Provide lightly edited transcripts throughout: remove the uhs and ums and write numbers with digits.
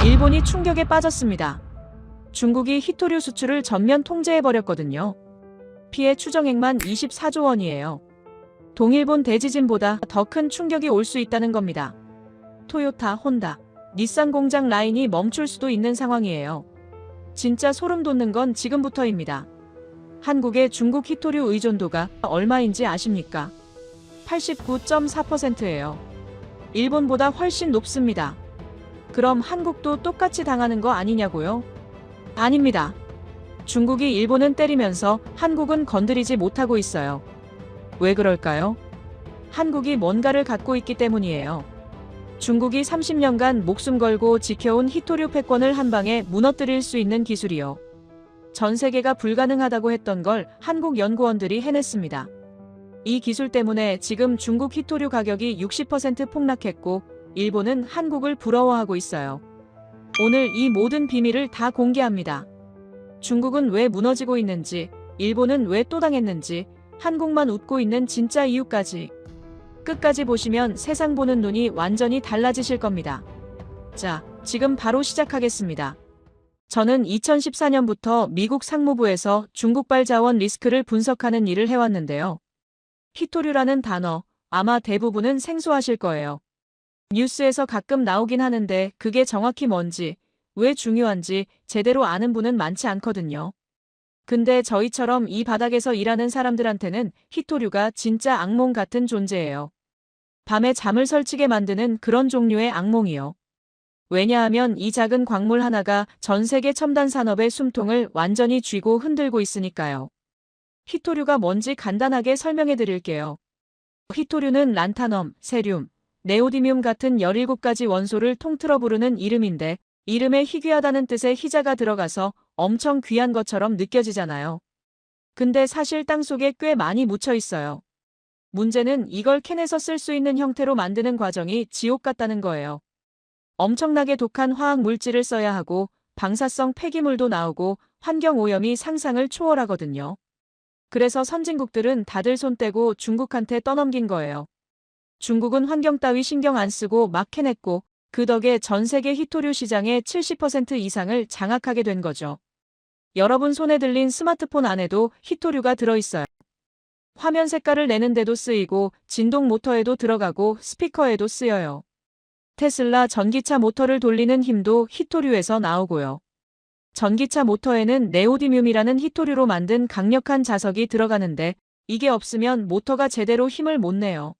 일본이 충격에 빠졌습니다. 중국이 히토류 수출을 전면 통제해버렸거든요. 피해 추정액만 24조 원이에요. 동일본 대지진보다 더 큰 충격이 올 수 있다는 겁니다. 토요타, 혼다, 닛산 공장 라인이 멈출 수도 있는 상황이에요. 진짜 소름 돋는 건 지금부터입니다. 한국의 중국 히토류 의존도가 얼마인지 아십니까? 89.4%예요. 일본보다 훨씬 높습니다. 그럼 한국도 똑같이 당하는 거 아니냐고요? 아닙니다. 중국이 일본은 때리면서 한국은 건드리지 못하고 있어요. 왜 그럴까요? 한국이 뭔가를 갖고 있기 때문이에요. 중국이 30년간 목숨 걸고 지켜온 히토류 패권을 한 방에 무너뜨릴 수 있는 기술이요. 전 세계가 불가능하다고 했던 걸 한국 연구원들이 해냈습니다. 이 기술 때문에 지금 중국 히토류 가격이 60% 폭락했고 일본은 한국을 부러워하고 있어요. 오늘 이 모든 비밀을 다 공개합니다. 중국은 왜 무너지고 있는지, 일본은 왜 또 당했는지, 한국만 웃고 있는 진짜 이유까지. 끝까지 보시면 세상 보는 눈이 완전히 달라지실 겁니다. 자, 지금 바로 시작하겠습니다. 저는 2014년부터 미국 상무부에서 중국발 자원 리스크를 분석하는 일을 해왔는데요. 히토류라는 단어, 아마 대부분은 생소하실 거예요. 뉴스에서 가끔 나오긴 하는데 그게 정확히 뭔지, 왜 중요한지 제대로 아는 분은 많지 않거든요. 근데 저희처럼 이 바닥에서 일하는 사람들한테는 히토류가 진짜 악몽 같은 존재예요. 밤에 잠을 설치게 만드는 그런 종류의 악몽이요. 왜냐하면 이 작은 광물 하나가 전 세계 첨단 산업의 숨통을 완전히 쥐고 흔들고 있으니까요. 히토류가 뭔지 간단하게 설명해 드릴게요. 히토류는 란타넘, 세륨, 네오디뮴 같은 17가지 원소를 통틀어 부르는 이름인데 이름에 희귀하다는 뜻의 희자가 들어가서 엄청 귀한 것처럼 느껴지잖아요. 근데 사실 땅속에 꽤 많이 묻혀 있어요. 문제는 이걸 캔에서 쓸 수 있는 형태로 만드는 과정이 지옥 같다는 거예요. 엄청나게 독한 화학 물질을 써야 하고 방사성 폐기물도 나오고 환경 오염이 상상을 초월하거든요. 그래서 선진국들은 다들 손 떼고 중국한테 떠넘긴 거예요. 중국은 환경 따위 신경 안 쓰고 막 캐냈고 그 덕에 전 세계 히토류 시장의 70% 이상을 장악하게 된 거죠. 여러분 손에 들린 스마트폰 안에도 히토류가 들어있어요. 화면 색깔을 내는데도 쓰이고 진동 모터에도 들어가고 스피커에도 쓰여요. 테슬라 전기차 모터를 돌리는 힘도 히토류에서 나오고요. 전기차 모터에는 네오디뮴이라는 히토류로 만든 강력한 자석이 들어가는데 이게 없으면 모터가 제대로 힘을 못 내요.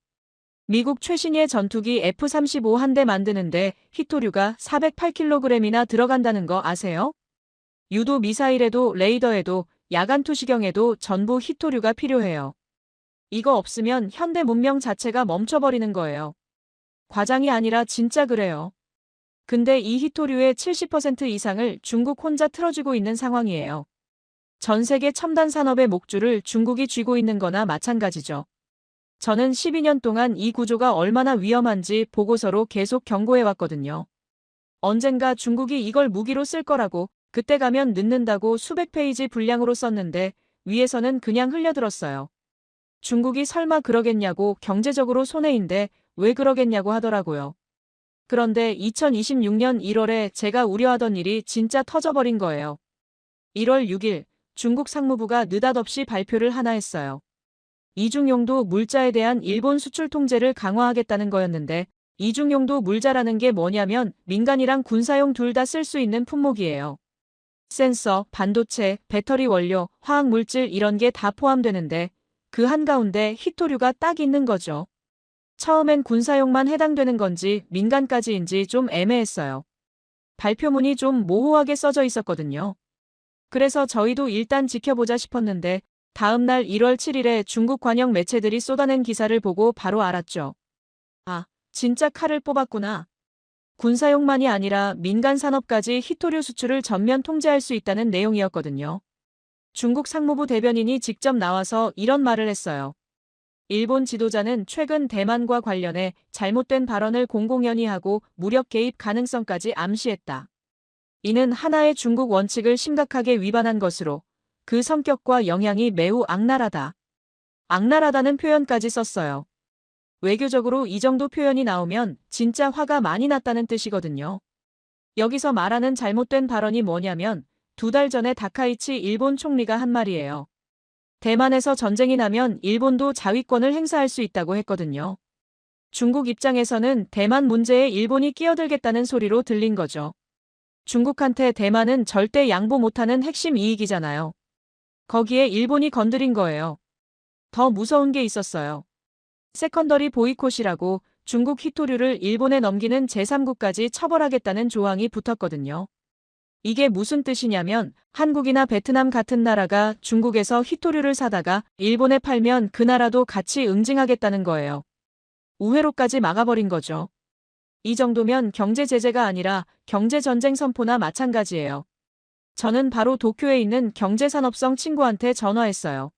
미국 최신의 전투기 F-35 한 대 만드는데 히토류가 408kg이나 들어간다는 거 아세요? 유도 미사일에도 레이더에도 야간 투시경에도 전부 히토류가 필요해요. 이거 없으면 현대 문명 자체가 멈춰버리는 거예요. 과장이 아니라 진짜 그래요. 근데 이 히토류의 70% 이상을 중국 혼자 틀어쥐고 있는 상황이에요. 전 세계 첨단 산업의 목줄을 중국이 쥐고 있는 거나 마찬가지죠. 저는 12년 동안 이 구조가 얼마나 위험한지 보고서로 계속 경고해왔거든요. 언젠가 중국이 이걸 무기로 쓸 거라고 그때 가면 늦는다고 수백 페이지 분량으로 썼는데 위에서는 그냥 흘려들었어요. 중국이 설마 그러겠냐고 경제적으로 손해인데 왜 그러겠냐고 하더라고요. 그런데 2026년 1월에 제가 우려하던 일이 진짜 터져버린 거예요. 1월 6일 중국 상무부가 느닷없이 발표를 하나 했어요. 이중용도 물자에 대한 일본 수출 통제를 강화하겠다는 거였는데 이중용도 물자라는 게 뭐냐면 민간이랑 군사용 둘 다 쓸 수 있는 품목이에요. 센서, 반도체, 배터리 원료, 화학물질 이런 게 다 포함되는데 그 한가운데 히토류가 딱 있는 거죠. 처음엔 군사용만 해당되는 건지 민간까지인지 좀 애매했어요. 발표문이 좀 모호하게 써져 있었거든요. 그래서 저희도 일단 지켜보자 싶었는데 다음날 1월 7일에 중국 관영 매체들이 쏟아낸 기사를 보고 바로 알았죠. 아, 진짜 칼을 뽑았구나. 군사용만이 아니라 민간 산업까지 히토류 수출을 전면 통제할 수 있다는 내용이었거든요. 중국 상무부 대변인이 직접 나와서 이런 말을 했어요. 일본 지도자는 최근 대만과 관련해 잘못된 발언을 공공연히 하고 무력 개입 가능성까지 암시했다. 이는 하나의 중국 원칙을 심각하게 위반한 것으로 그 성격과 영향이 매우 악랄하다. 악랄하다는 표현까지 썼어요. 외교적으로 이 정도 표현이 나오면 진짜 화가 많이 났다는 뜻이거든요. 여기서 말하는 잘못된 발언이 뭐냐면 2달 전에 다카이치 일본 총리가 한 말이에요. 대만에서 전쟁이 나면 일본도 자위권을 행사할 수 있다고 했거든요. 중국 입장에서는 대만 문제에 일본이 끼어들겠다는 소리로 들린 거죠. 중국한테 대만은 절대 양보 못하는 핵심 이익이잖아요. 거기에 일본이 건드린 거예요. 더 무서운 게 있었어요. 세컨더리 보이콧이라고 중국 희토류를 일본에 넘기는 제3국까지 처벌하겠다는 조항이 붙었거든요. 이게 무슨 뜻이냐면 한국이나 베트남 같은 나라가 중국에서 희토류를 사다가 일본에 팔면 그 나라도 같이 응징하겠다는 거예요. 우회로까지 막아버린 거죠. 이 정도면 경제 제재가 아니라 경제전쟁 선포나 마찬가지예요. 저는 바로 도쿄에 있는 경제산업성 친구한테 전화했어요.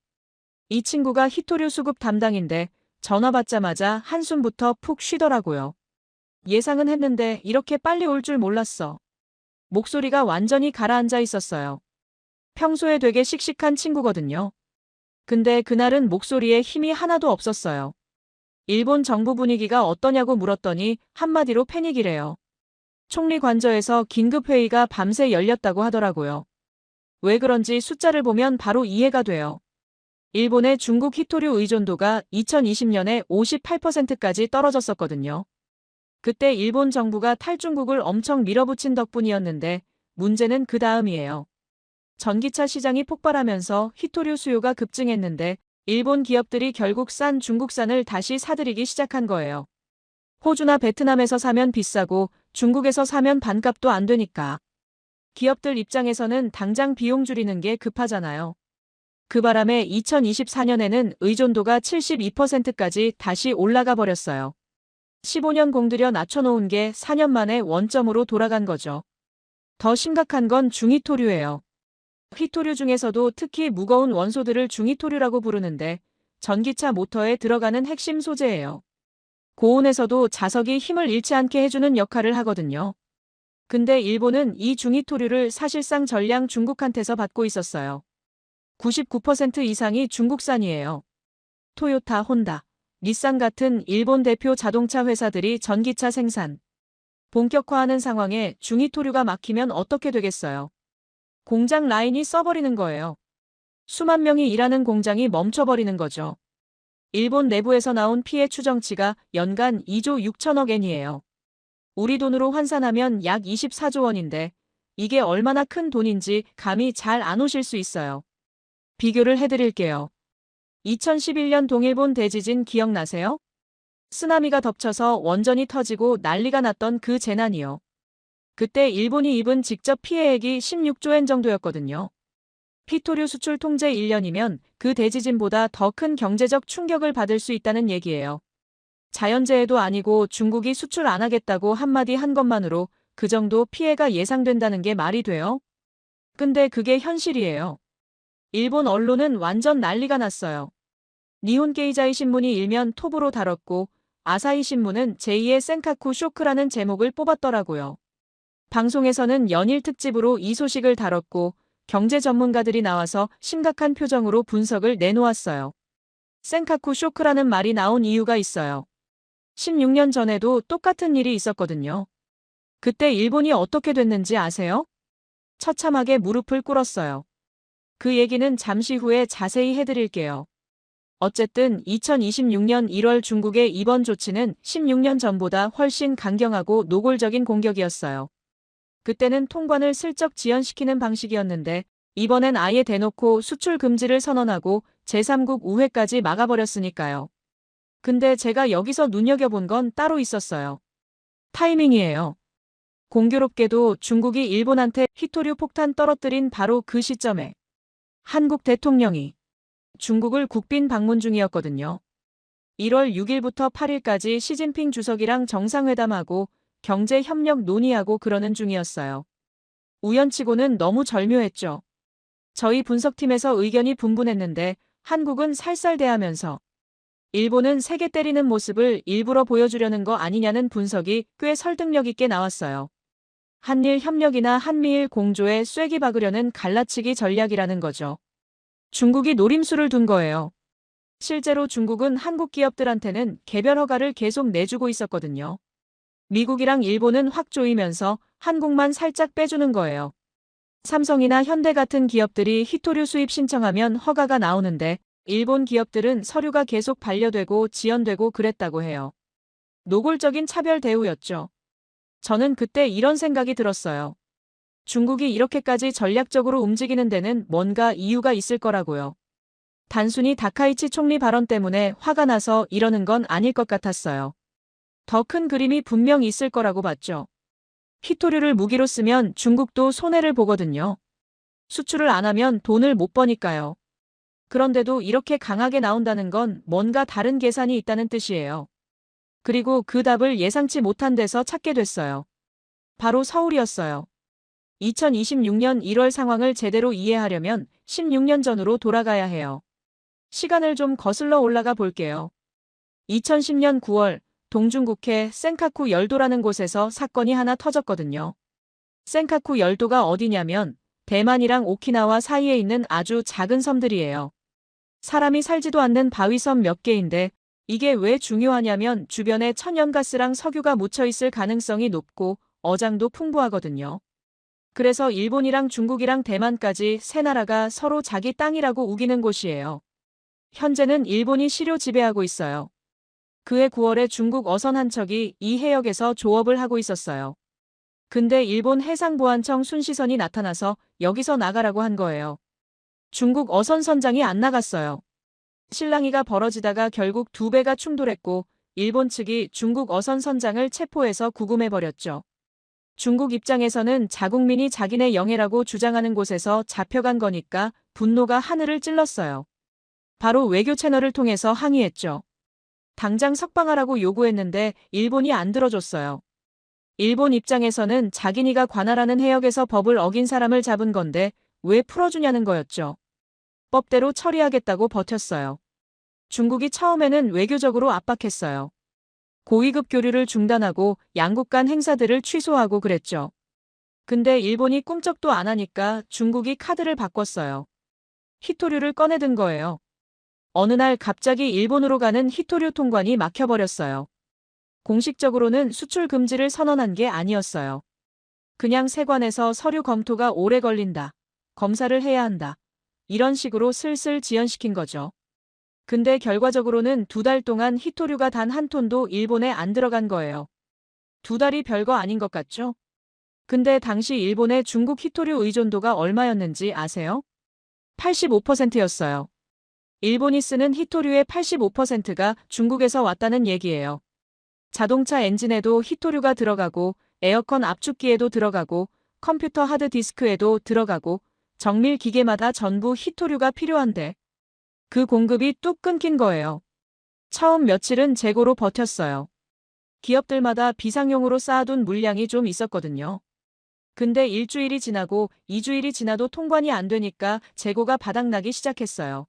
이 친구가 희토류 수급 담당인데 전화 받자마자 한숨부터 푹 쉬더라고요. 예상은 했는데 이렇게 빨리 올 줄 몰랐어. 목소리가 완전히 가라앉아 있었어요. 평소에 되게 씩씩한 친구거든요. 근데 그날은 목소리에 힘이 하나도 없었어요. 일본 정부 분위기가 어떠냐고 물었더니 한마디로 패닉이래요. 총리 관저에서 긴급회의가 밤새 열렸다고 하더라고요. 왜 그런지 숫자를 보면 바로 이해가 돼요. 일본의 중국 희토류 의존도가 2020년에 58%까지 떨어졌었거든요. 그때 일본 정부가 탈중국을 엄청 밀어붙인 덕분이었는데 문제는 그 다음이에요. 전기차 시장이 폭발하면서 희토류 수요가 급증했는데 일본 기업들이 결국 싼 중국산을 다시 사들이기 시작한 거예요. 호주나 베트남에서 사면 비싸고 중국에서 사면 반값도 안 되니까. 기업들 입장에서는 당장 비용 줄이는 게 급하잖아요. 그 바람에 2024년에는 의존도가 72%까지 다시 올라가 버렸어요. 15년 공들여 낮춰놓은 게 4년 만에 원점으로 돌아간 거죠. 더 심각한 건 중희토류예요. 희토류 중에서도 특히 무거운 원소들을 중희토류라고 부르는데 전기차 모터에 들어가는 핵심 소재예요. 고온에서도 자석이 힘을 잃지 않게 해주는 역할을 하거든요. 근데 일본은 이 중희토류를 사실상 전량 중국한테서 받고 있었어요. 99% 이상이 중국산이에요. 토요타, 혼다, 닛산 같은 일본 대표 자동차 회사들이 전기차 생산, 본격화하는 상황에 중희토류가 막히면 어떻게 되겠어요? 공장 라인이 써버리는 거예요. 수만 명이 일하는 공장이 멈춰버리는 거죠. 일본 내부에서 나온 피해 추정치가 연간 2조 6천억 엔이에요. 우리 돈으로 환산하면 약 24조 원인데 이게 얼마나 큰 돈인지 감이 잘 안 오실 수 있어요. 비교를 해드릴게요. 2011년 동일본 대지진 기억나세요? 쓰나미가 덮쳐서 원전이 터지고 난리가 났던 그 재난이요. 그때 일본이 입은 직접 피해액이 16조 엔 정도였거든요. 희토류 수출 통제 1년이면 그 대지진보다 더 큰 경제적 충격을 받을 수 있다는 얘기예요. 자연재해도 아니고 중국이 수출 안 하겠다고 한마디 한 것만으로 그 정도 피해가 예상된다는 게 말이 돼요? 근데 그게 현실이에요. 일본 언론은 완전 난리가 났어요. 니혼 게이자이 신문이 일면 톱으로 다뤘고 아사히 신문은 제2의 센카쿠 쇼크라는 제목을 뽑았더라고요. 방송에서는 연일 특집으로 이 소식을 다뤘고 경제 전문가들이 나와서 심각한 표정으로 분석을 내놓았어요. 센카쿠 쇼크라는 말이 나온 이유가 있어요. 16년 전에도 똑같은 일이 있었거든요. 그때 일본이 어떻게 됐는지 아세요? 처참하게 무릎을 꿇었어요. 그 얘기는 잠시 후에 자세히 해드릴게요. 어쨌든 2026년 1월 중국의 이번 조치는 16년 전보다 훨씬 강경하고 노골적인 공격이었어요. 그때는 통관을 슬쩍 지연시키는 방식이었는데 이번엔 아예 대놓고 수출 금지를 선언하고 제3국 우회까지 막아버렸으니까요. 근데 제가 여기서 눈여겨본 건 따로 있었어요. 타이밍이에요. 공교롭게도 중국이 일본한테 희토류 폭탄 떨어뜨린 바로 그 시점에 한국 대통령이 중국을 국빈 방문 중이었거든요. 1월 6일부터 8일까지 시진핑 주석이랑 정상회담하고 경제협력 논의하고 그러는 중이었어요. 우연치고는 너무 절묘했죠. 저희 분석팀에서 의견이 분분했는데 한국은 살살대하면서 일본은 세게 때리는 모습을 일부러 보여주려는 거 아니냐는 분석이 꽤 설득력 있게 나왔어요. 한일 협력이나 한미일 공조에 쐐기 박으려는 갈라치기 전략이라는 거죠. 중국이 노림수를 둔 거예요. 실제로 중국은 한국 기업들한테는 개별 허가를 계속 내주고 있었거든요. 미국이랑 일본은 확 조이면서 한국만 살짝 빼주는 거예요. 삼성이나 현대 같은 기업들이 히토류 수입 신청하면 허가가 나오는데 일본 기업들은 서류가 계속 반려되고 지연되고 그랬다고 해요. 노골적인 차별 대우였죠. 저는 그때 이런 생각이 들었어요. 중국이 이렇게까지 전략적으로 움직이는 데는 뭔가 이유가 있을 거라고요. 단순히 다카이치 총리 발언 때문에 화가 나서 이러는 건 아닐 것 같았어요. 더 큰 그림이 분명 있을 거라고 봤죠. 히토류를 무기로 쓰면 중국도 손해를 보거든요. 수출을 안 하면 돈을 못 버니까요. 그런데도 이렇게 강하게 나온다는 건 뭔가 다른 계산이 있다는 뜻이에요. 그리고 그 답을 예상치 못한 데서 찾게 됐어요. 바로 서울이었어요. 2026년 1월 상황을 제대로 이해하려면 16년 전으로 돌아가야 해요. 시간을 좀 거슬러 올라가 볼게요. 2010년 9월 동중국해 센카쿠 열도라는 곳에서 사건이 하나 터졌거든요. 센카쿠 열도가 어디냐면 대만이랑 오키나와 사이에 있는 아주 작은 섬들이에요. 사람이 살지도 않는 바위섬 몇 개인데 이게 왜 중요하냐면 주변에 천연가스랑 석유가 묻혀 있을 가능성이 높고 어장도 풍부하거든요. 그래서 일본이랑 중국이랑 대만까지 세 나라가 서로 자기 땅이라고 우기는 곳이에요. 현재는 일본이 실효 지배하고 있어요. 그해 9월에 중국 어선 한 척이 이 해역에서 조업을 하고 있었어요. 근데 일본 해상보안청 순시선이 나타나서 여기서 나가라고 한 거예요. 중국 어선 선장이 안 나갔어요. 실랑이가 벌어지다가 결국 두 배가 충돌했고 일본 측이 중국 어선 선장을 체포해서 구금해버렸죠. 중국 입장에서는 자국민이 자기네 영해라고 주장하는 곳에서 잡혀간 거니까 분노가 하늘을 찔렀어요. 바로 외교 채널을 통해서 항의했죠. 당장 석방하라고 요구했는데 일본이 안 들어줬어요. 일본 입장에서는 자기네가 관할하는 해역에서 법을 어긴 사람을 잡은 건데 왜 풀어주냐는 거였죠. 법대로 처리하겠다고 버텼어요. 중국이 처음에는 외교적으로 압박했어요. 고위급 교류를 중단하고 양국 간 행사들을 취소하고 그랬죠. 근데 일본이 꿈쩍도 안 하니까 중국이 카드를 바꿨어요. 히토류를 꺼내든 거예요. 어느 날 갑자기 일본으로 가는 히토류 통관이 막혀버렸어요. 공식적으로는 수출 금지를 선언한 게 아니었어요. 그냥 세관에서 서류 검토가 오래 걸린다. 검사를 해야 한다. 이런 식으로 슬슬 지연시킨 거죠. 근데 결과적으로는 2달 동안 히토류가 단 한 톤도 일본에 안 들어간 거예요. 2달이 별거 아닌 것 같죠? 근데 당시 일본의 중국 히토류 의존도가 얼마였는지 아세요? 85%였어요. 일본이 쓰는 히토류의 85%가 중국에서 왔다는 얘기예요. 자동차 엔진에도 히토류가 들어가고 에어컨 압축기에도 들어가고 컴퓨터 하드디스크에도 들어가고 정밀 기계마다 전부 히토류가 필요한데 그 공급이 뚝 끊긴 거예요. 처음 며칠은 재고로 버텼어요. 기업들마다 비상용으로 쌓아둔 물량이 좀 있었거든요. 근데 일주일이 지나고 2주일이 지나도 통관이 안 되니까 재고가 바닥나기 시작했어요.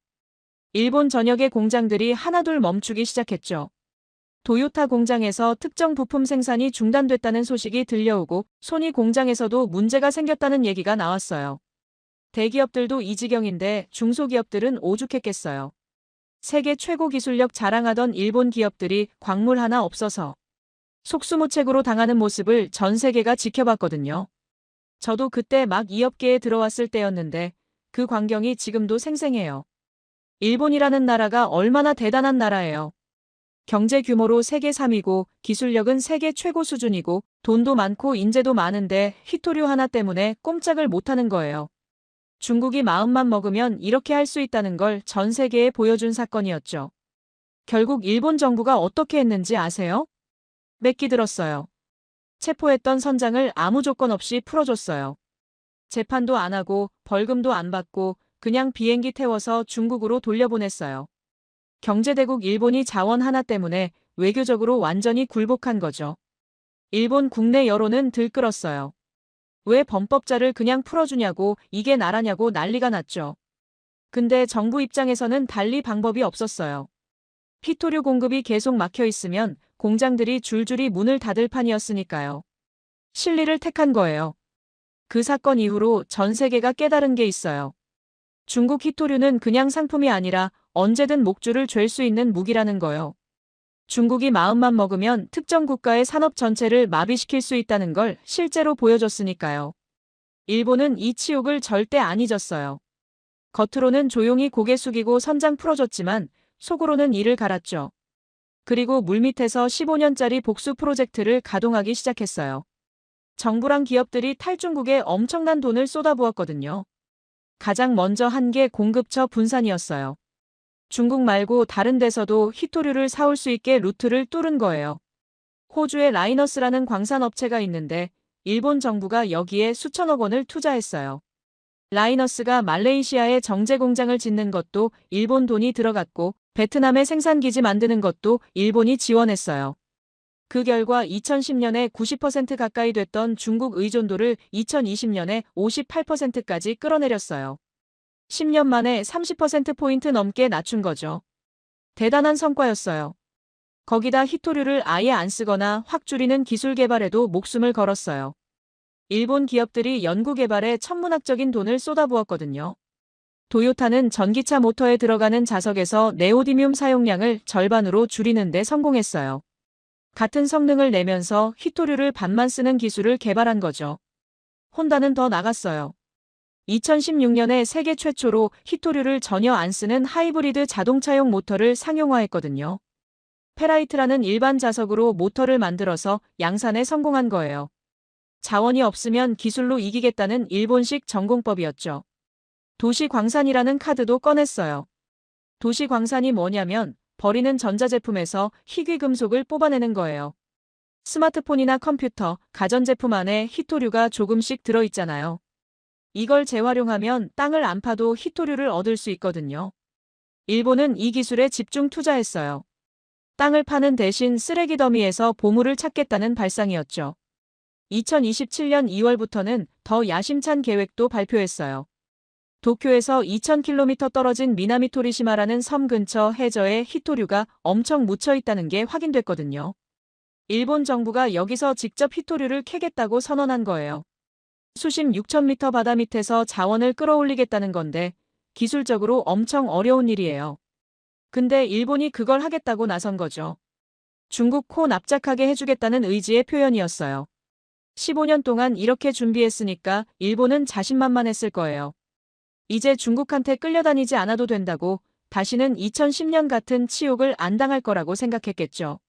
일본 전역의 공장들이 하나둘 멈추기 시작했죠. 도요타 공장에서 특정 부품 생산이 중단됐다는 소식이 들려오고 소니 공장에서도 문제가 생겼다는 얘기가 나왔어요. 대기업들도 이 지경인데 중소기업들은 오죽했겠어요. 세계 최고 기술력 자랑하던 일본 기업들이 광물 하나 없어서 속수무책으로 당하는 모습을 전 세계가 지켜봤거든요. 저도 그때 막 이 업계에 들어왔을 때였는데 그 광경이 지금도 생생해요. 일본이라는 나라가 얼마나 대단한 나라예요. 경제 규모로 세계 3위고 기술력은 세계 최고 수준이고 돈도 많고 인재도 많은데 히토류 하나 때문에 꼼짝을 못하는 거예요. 중국이 마음만 먹으면 이렇게 할 수 있다는 걸 전 세계에 보여준 사건이었죠. 결국 일본 정부가 어떻게 했는지 아세요? 맺기 들었어요. 체포했던 선장을 아무 조건 없이 풀어줬어요. 재판도 안 하고 벌금도 안 받고 그냥 비행기 태워서 중국으로 돌려보냈어요. 경제대국 일본이 자원 하나 때문에 외교적으로 완전히 굴복한 거죠. 일본 국내 여론은 들끓었어요. 왜 범법자를 그냥 풀어주냐고 이게 나라냐고 난리가 났죠. 근데 정부 입장에서는 달리 방법이 없었어요. 히토류 공급이 계속 막혀 있으면 공장들이 줄줄이 문을 닫을 판이었으니까요. 실리를 택한 거예요. 그 사건 이후로 전 세계가 깨달은 게 있어요. 중국 히토류는 그냥 상품이 아니라 언제든 목줄을 쥘 수 있는 무기라는 거요. 중국이 마음만 먹으면 특정 국가의 산업 전체를 마비시킬 수 있다는 걸 실제로 보여줬으니까요. 일본은 이 치욕을 절대 안 잊었어요. 겉으로는 조용히 고개 숙이고 선장 풀어줬지만 속으로는 이를 갈았죠. 그리고 물밑에서 15년짜리 복수 프로젝트를 가동하기 시작했어요. 정부랑 기업들이 탈중국에 엄청난 돈을 쏟아부었거든요. 가장 먼저 한 게 공급처 분산이었어요. 중국 말고 다른 데서도 히토류를 사올 수 있게 루트를 뚫은 거예요. 호주에 라이너스라는 광산업체가 있는데 일본 정부가 여기에 수천억 원을 투자했어요. 라이너스가 말레이시아에 정제 공장을 짓는 것도 일본 돈이 들어갔고 베트남에 생산기지 만드는 것도 일본이 지원했어요. 그 결과 2010년에 90% 가까이 됐던 중국 의존도를 2020년에 58%까지 끌어내렸어요. 10년 만에 30%포인트 넘게 낮춘 거죠. 대단한 성과였어요. 거기다 히토류를 아예 안 쓰거나 확 줄이는 기술 개발에도 목숨을 걸었어요. 일본 기업들이 연구 개발에 천문학적인 돈을 쏟아부었거든요. 도요타는 전기차 모터에 들어가는 자석에서 네오디뮴 사용량을 절반으로 줄이는 데 성공했어요. 같은 성능을 내면서 히토류를 반만 쓰는 기술을 개발한 거죠. 혼다는 더 나갔어요. 2016년에 세계 최초로 히토류를 전혀 안 쓰는 하이브리드 자동차용 모터를 상용화했거든요. 페라이트라는 일반 자석으로 모터를 만들어서 양산에 성공한 거예요. 자원이 없으면 기술로 이기겠다는 일본식 전공법이었죠. 도시광산이라는 카드도 꺼냈어요. 도시광산이 뭐냐면 버리는 전자제품에서 희귀금속을 뽑아내는 거예요. 스마트폰이나 컴퓨터, 가전제품 안에 히토류가 조금씩 들어있잖아요. 이걸 재활용하면 땅을 안 파도 히토류를 얻을 수 있거든요. 일본은 이 기술에 집중 투자했어요. 땅을 파는 대신 쓰레기 더미에서 보물을 찾겠다는 발상이었죠. 2027년 2월부터는 더 야심찬 계획도 발표했어요. 도쿄에서 2000km 떨어진 미나미토리시마라는 섬 근처 해저에 히토류가 엄청 묻혀 있다는 게 확인됐거든요. 일본 정부가 여기서 직접 히토류를 캐겠다고 선언한 거예요. 수심 6000m 바다 밑에서 자원을 끌어올리겠다는 건데 기술적으로 엄청 어려운 일이에요. 근데 일본이 그걸 하겠다고 나선 거죠. 중국 코 납작하게 해주겠다는 의지의 표현이었어요. 15년 동안 이렇게 준비했으니까 일본은 자신만만했을 거예요. 이제 중국한테 끌려다니지 않아도 된다고 다시는 2010년 같은 치욕을 안 당할 거라고 생각했겠죠.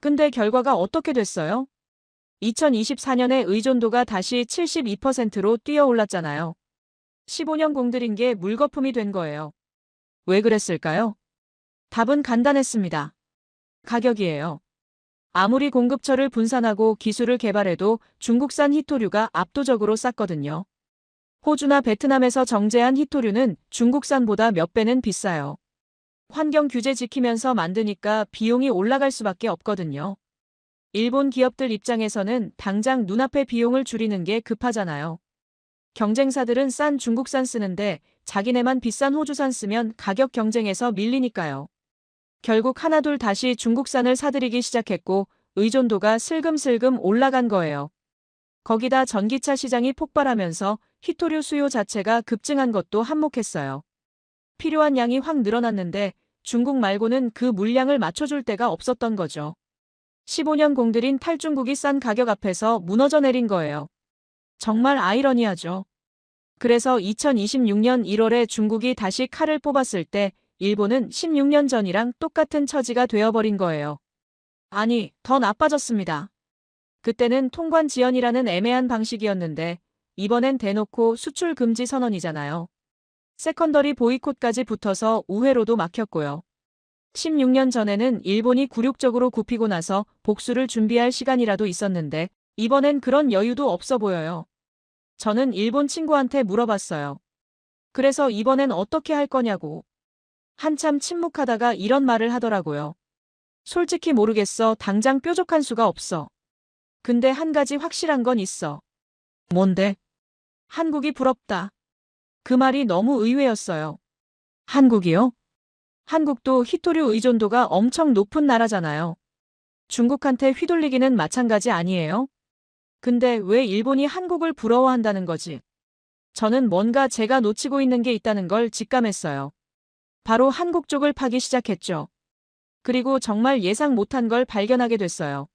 근데 결과가 어떻게 됐어요? 2024년에 의존도가 다시 72%로 뛰어올랐잖아요. 15년 공들인 게 물거품이 된 거예요. 왜 그랬을까요? 답은 간단했습니다. 가격이에요. 아무리 공급처를 분산하고 기술을 개발해도 중국산 히토류가 압도적으로 쌌거든요. 호주나 베트남에서 정제한 히토류는 중국산보다 몇 배는 비싸요. 환경 규제 지키면서 만드니까 비용이 올라갈 수밖에 없거든요. 일본 기업들 입장에서는 당장 눈앞의 비용을 줄이는 게 급하잖아요. 경쟁사들은 싼 중국산 쓰는데 자기네만 비싼 호주산 쓰면 가격 경쟁에서 밀리니까요. 결국 하나둘 다시 중국산을 사들이기 시작했고 의존도가 슬금슬금 올라간 거예요. 거기다 전기차 시장이 폭발하면서 히토류 수요 자체가 급증한 것도 한몫했어요. 필요한 양이 확 늘어났는데 중국 말고는 그 물량을 맞춰줄 데가 없었던 거죠. 15년 공들인 탈중국이 싼 가격 앞에서 무너져 내린 거예요. 정말 아이러니하죠. 그래서 2026년 1월에 중국이 다시 칼을 뽑았을 때 일본은 16년 전이랑 똑같은 처지가 되어버린 거예요. 아니, 더 나빠졌습니다. 그때는 통관 지연이라는 애매한 방식이었는데 이번엔 대놓고 수출 금지 선언이잖아요. 세컨더리 보이콧까지 붙어서 우회로도 막혔고요. 16년 전에는 일본이 굴욕적으로 굽히고 나서 복수를 준비할 시간이라도 있었는데 이번엔 그런 여유도 없어 보여요. 저는 일본 친구한테 물어봤어요. 그래서 이번엔 어떻게 할 거냐고. 한참 침묵하다가 이런 말을 하더라고요. 솔직히 모르겠어. 당장 뾰족한 수가 없어. 근데 한 가지 확실한 건 있어. 뭔데? 한국이 부럽다. 그 말이 너무 의외였어요. 한국이요? 한국도 히토류 의존도가 엄청 높은 나라잖아요. 중국한테 휘둘리기는 마찬가지 아니에요? 근데 왜 일본이 한국을 부러워한다는 거지? 저는 뭔가 제가 놓치고 있는 게 있다는 걸 직감했어요. 바로 한국 쪽을 파기 시작했죠. 그리고 정말 예상 못한 걸 발견하게 됐어요.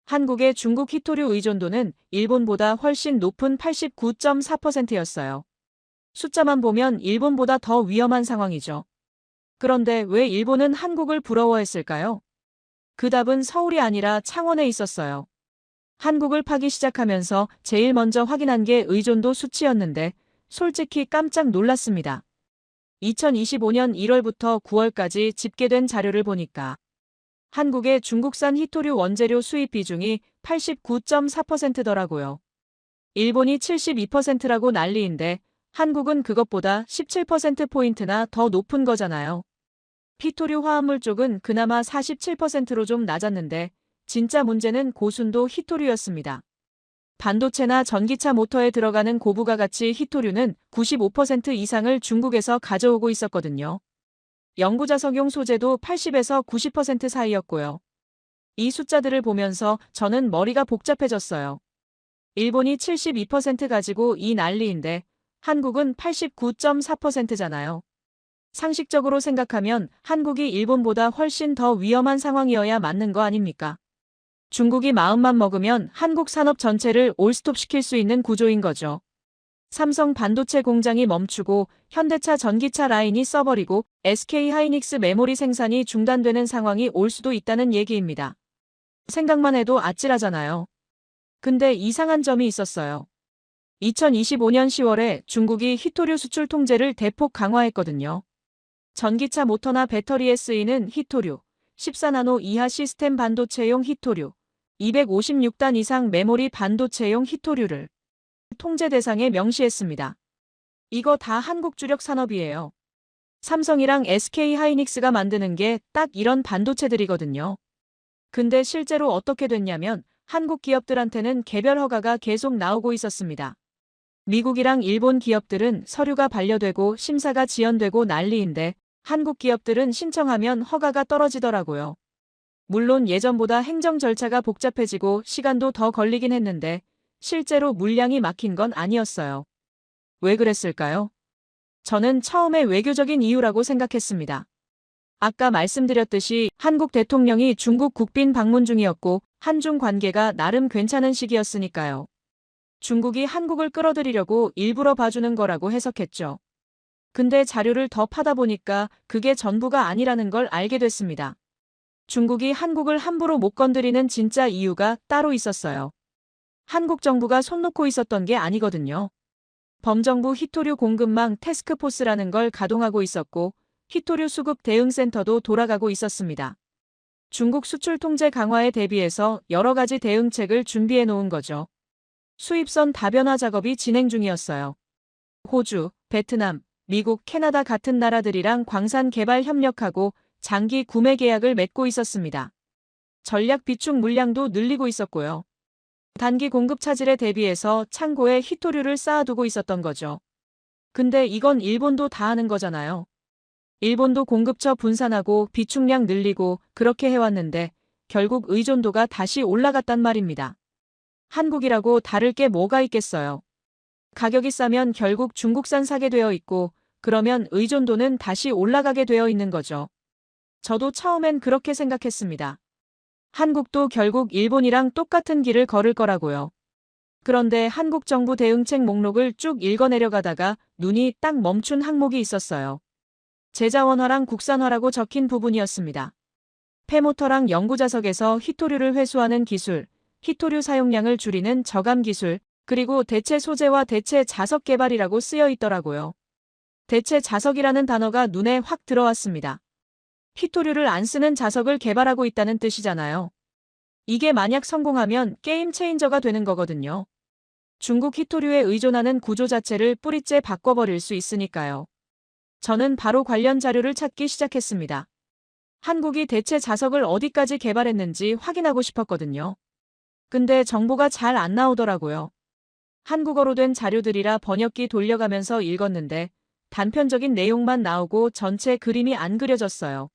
한국의 중국 히토류 의존도는 일본보다 훨씬 높은 89.4%였어요. 숫자만 보면 일본보다 더 위험한 상황이죠. 그런데 왜 일본은 한국을 부러워했을까요? 그 답은 서울이 아니라 창원에 있었어요. 한국을 파기 시작하면서 제일 먼저 확인한 게 의존도 수치였는데 솔직히 깜짝 놀랐습니다. 2025년 1월부터 9월까지 집계된 자료를 보니까 한국의 중국산 히토류 원재료 수입 비중이 89.4%더라고요. 일본이 72%라고 난리인데 한국은 그것보다 17%포인트나 더 높은 거잖아요. 히토류 화합물 쪽은 그나마 47%로 좀 낮았는데 진짜 문제는 고순도 히토류였습니다. 반도체나 전기차 모터에 들어가는 고부가 가치 히토류는 95% 이상을 중국에서 가져오고 있었거든요. 연구자석용 소재도 80에서 90% 사이였고요. 이 숫자들을 보면서 저는 머리가 복잡해졌어요. 일본이 72% 가지고 이 난리인데 한국은 89.4%잖아요. 상식적으로 생각하면 한국이 일본보다 훨씬 더 위험한 상황이어야 맞는 거 아닙니까? 중국이 마음만 먹으면 한국 산업 전체를 올스톱시킬 수 있는 구조인 거죠. 삼성 반도체 공장이 멈추고 현대차 전기차 라인이 써버리고 SK 하이닉스 메모리 생산이 중단되는 상황이 올 수도 있다는 얘기입니다. 생각만 해도 아찔하잖아요. 근데 이상한 점이 있었어요. 2025년 10월에 중국이 히토류 수출 통제를 대폭 강화했거든요. 전기차 모터나 배터리에 쓰이는 히토류, 14나노 이하 시스템 반도체용 히토류, 256단 이상 메모리 반도체용 히토류를 통제 대상에 명시했습니다. 이거 다 한국 주력 산업이에요. 삼성이랑 SK하이닉스가 만드는 게 딱 이런 반도체들이거든요. 근데 실제로 어떻게 됐냐면 한국 기업들한테는 개별 허가가 계속 나오고 있었습니다. 미국이랑 일본 기업들은 서류가 반려되고 심사가 지연되고 난리인데 한국 기업들은 신청하면 허가가 떨어지더라고요. 물론 예전보다 행정 절차가 복잡해지고 시간도 더 걸리긴 했는데 실제로 물량이 막힌 건 아니었어요. 왜 그랬을까요? 저는 처음에 외교적인 이유라고 생각했습니다. 아까 말씀드렸듯이 한국 대통령이 중국 국빈 방문 중이었고 한중 관계가 나름 괜찮은 시기였으니까요. 중국이 한국을 끌어들이려고 일부러 봐주는 거라고 해석했죠. 근데 자료를 더 파다 보니까 그게 전부가 아니라는 걸 알게 됐습니다. 중국이 한국을 함부로 못 건드리는 진짜 이유가 따로 있었어요. 한국 정부가 손 놓고 있었던 게 아니거든요. 범정부 히토류 공급망 태스크포스라는 걸 가동하고 있었고 히토류 수급 대응센터도 돌아가고 있었습니다. 중국 수출 통제 강화에 대비해서 여러 가지 대응책을 준비해 놓은 거죠. 수입선 다변화 작업이 진행 중이었어요. 호주, 베트남, 미국, 캐나다 같은 나라들이랑 광산 개발 협력하고 장기 구매 계약을 맺고 있었습니다. 전략 비축 물량도 늘리고 있었고요. 단기 공급 차질에 대비해서 창고에 히토류를 쌓아두고 있었던 거죠. 근데 이건 일본도 다 하는 거잖아요. 일본도 공급처 분산하고 비축량 늘리고 그렇게 해왔는데 결국 의존도가 다시 올라갔단 말입니다. 한국이라고 다를 게 뭐가 있겠어요. 가격이 싸면 결국 중국산 사게 되어 있고 그러면 의존도는 다시 올라가게 되어 있는 거죠. 저도 처음엔 그렇게 생각했습니다. 한국도 결국 일본이랑 똑같은 길을 걸을 거라고요. 그런데 한국 정부 대응책 목록을 쭉 읽어내려가다가 눈이 딱 멈춘 항목이 있었어요. 제자원화랑 국산화라고 적힌 부분이었습니다. 폐모터랑 연구자석에서 히토류를 회수하는 기술, 히토류 사용량을 줄이는 저감 기술, 그리고 대체 소재와 대체 자석 개발이라고 쓰여 있더라고요. 대체 자석이라는 단어가 눈에 확 들어왔습니다. 히토류를 안 쓰는 자석을 개발하고 있다는 뜻이잖아요. 이게 만약 성공하면 게임 체인저가 되는 거거든요. 중국 히토류에 의존하는 구조 자체를 뿌리째 바꿔버릴 수 있으니까요. 저는 바로 관련 자료를 찾기 시작했습니다. 한국이 대체 자석을 어디까지 개발했는지 확인하고 싶었거든요. 근데 정보가 잘 안 나오더라고요. 한국어로 된 자료들이라 번역기 돌려가면서 읽었는데 단편적인 내용만 나오고 전체 그림이 안 그려졌어요.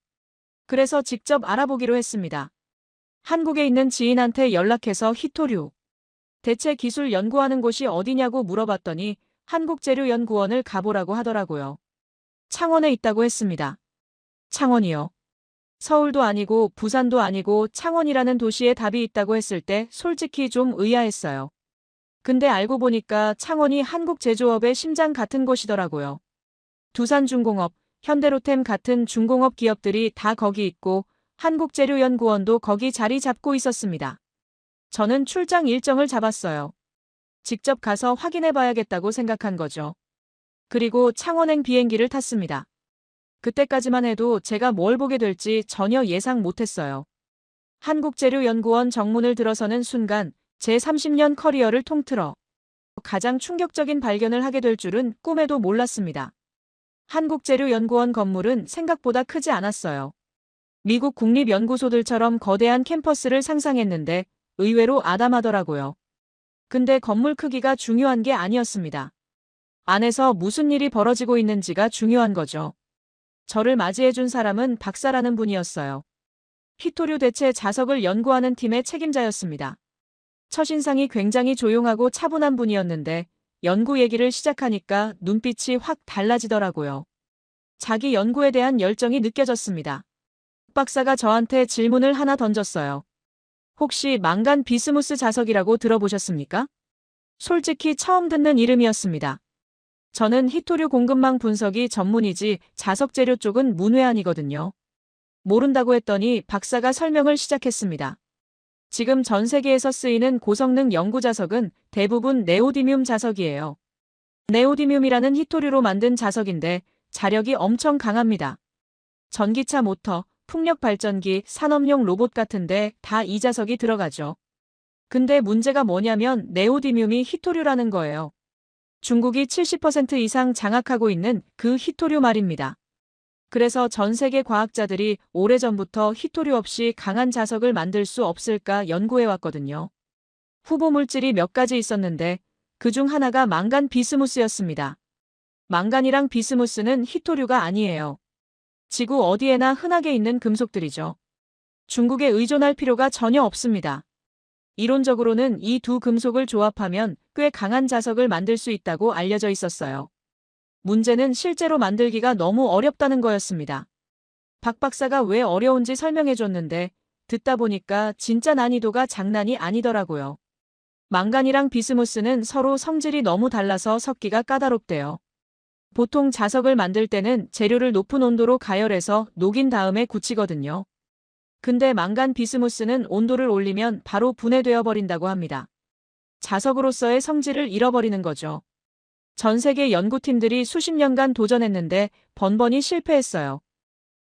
그래서 직접 알아보기로 했습니다. 한국에 있는 지인한테 연락해서 히토류 대체 기술 연구하는 곳이 어디냐고 물어봤더니 한국재료연구원을 가보라고 하더라고요. 창원에 있다고 했습니다. 창원이요. 서울도 아니고 부산도 아니고 창원이라는 도시에 답이 있다고 했을 때 솔직히 좀 의아했어요. 근데 알고 보니까 창원이 한국 제조업의 심장 같은 곳이더라고요. 두산중공업, 현대로템 같은 중공업 기업들이 다 거기 있고 한국재료연구원도 거기 자리 잡고 있었습니다. 저는 출장 일정을 잡았어요. 직접 가서 확인해 봐야겠다고 생각한 거죠. 그리고 창원행 비행기를 탔습니다. 그때까지만 해도 제가 뭘 보게 될지 전혀 예상 못했어요. 한국재료연구원 정문을 들어서는 순간 제 30년 커리어를 통틀어 가장 충격적인 발견을 하게 될 줄은 꿈에도 몰랐습니다. 한국재료연구원 건물은 생각보다 크지 않았어요. 미국 국립연구소들처럼 거대한 캠퍼스를 상상했는데 의외로 아담하더라고요. 근데 건물 크기가 중요한 게 아니었습니다. 안에서 무슨 일이 벌어지고 있는지가 중요한 거죠. 저를 맞이해준 사람은 박사라는 분이었어요. 히토류 대체 자석을 연구하는 팀의 책임자였습니다. 첫인상이 굉장히 조용하고 차분한 분이었는데 연구 얘기를 시작하니까 눈빛이 확 달라지더라고요. 자기 연구에 대한 열정이 느껴졌습니다. 박사가 저한테 질문을 하나 던졌어요. 혹시 망간 비스무스 자석이라고 들어보셨습니까? 솔직히 처음 듣는 이름이었습니다. 저는 히토류 공급망 분석이 전문이지 자석 재료 쪽은 문외한이거든요. 모른다고 했더니 박사가 설명을 시작했습니다. 지금 전 세계에서 쓰이는 고성능 연구 자석은 대부분 네오디뮴 자석이에요. 네오디뮴이라는 히토류로 만든 자석인데 자력이 엄청 강합니다. 전기차 모터, 풍력 발전기, 산업용 로봇 같은데 다 이 자석이 들어가죠. 근데 문제가 뭐냐면 네오디뮴이 히토류라는 거예요. 중국이 70% 이상 장악하고 있는 그 히토류 말입니다. 그래서 전 세계 과학자들이 오래전부터 히토류 없이 강한 자석을 만들 수 없을까 연구해왔거든요. 후보 물질이 몇 가지 있었는데 그중 하나가 망간 비스무스였습니다. 망간이랑 비스무스는 히토류가 아니에요. 지구 어디에나 흔하게 있는 금속들이죠. 중국에 의존할 필요가 전혀 없습니다. 이론적으로는 이 두 금속을 조합하면 꽤 강한 자석을 만들 수 있다고 알려져 있었어요. 문제는 실제로 만들기가 너무 어렵다는 거였습니다. 박 박사가 왜 어려운지 설명해 줬는데 듣다 보니까 진짜 난이도가 장난이 아니더라고요. 망간이랑 비스무스는 서로 성질이 너무 달라서 섞기가 까다롭대요. 보통 자석을 만들 때는 재료를 높은 온도로 가열해서 녹인 다음에 굳히거든요. 근데 망간 비스무스는 온도를 올리면 바로 분해되어 버린다고 합니다. 자석으로서의 성질을 잃어버리는 거죠. 전 세계 연구팀들이 수십 년간 도전했는데 번번이 실패했어요.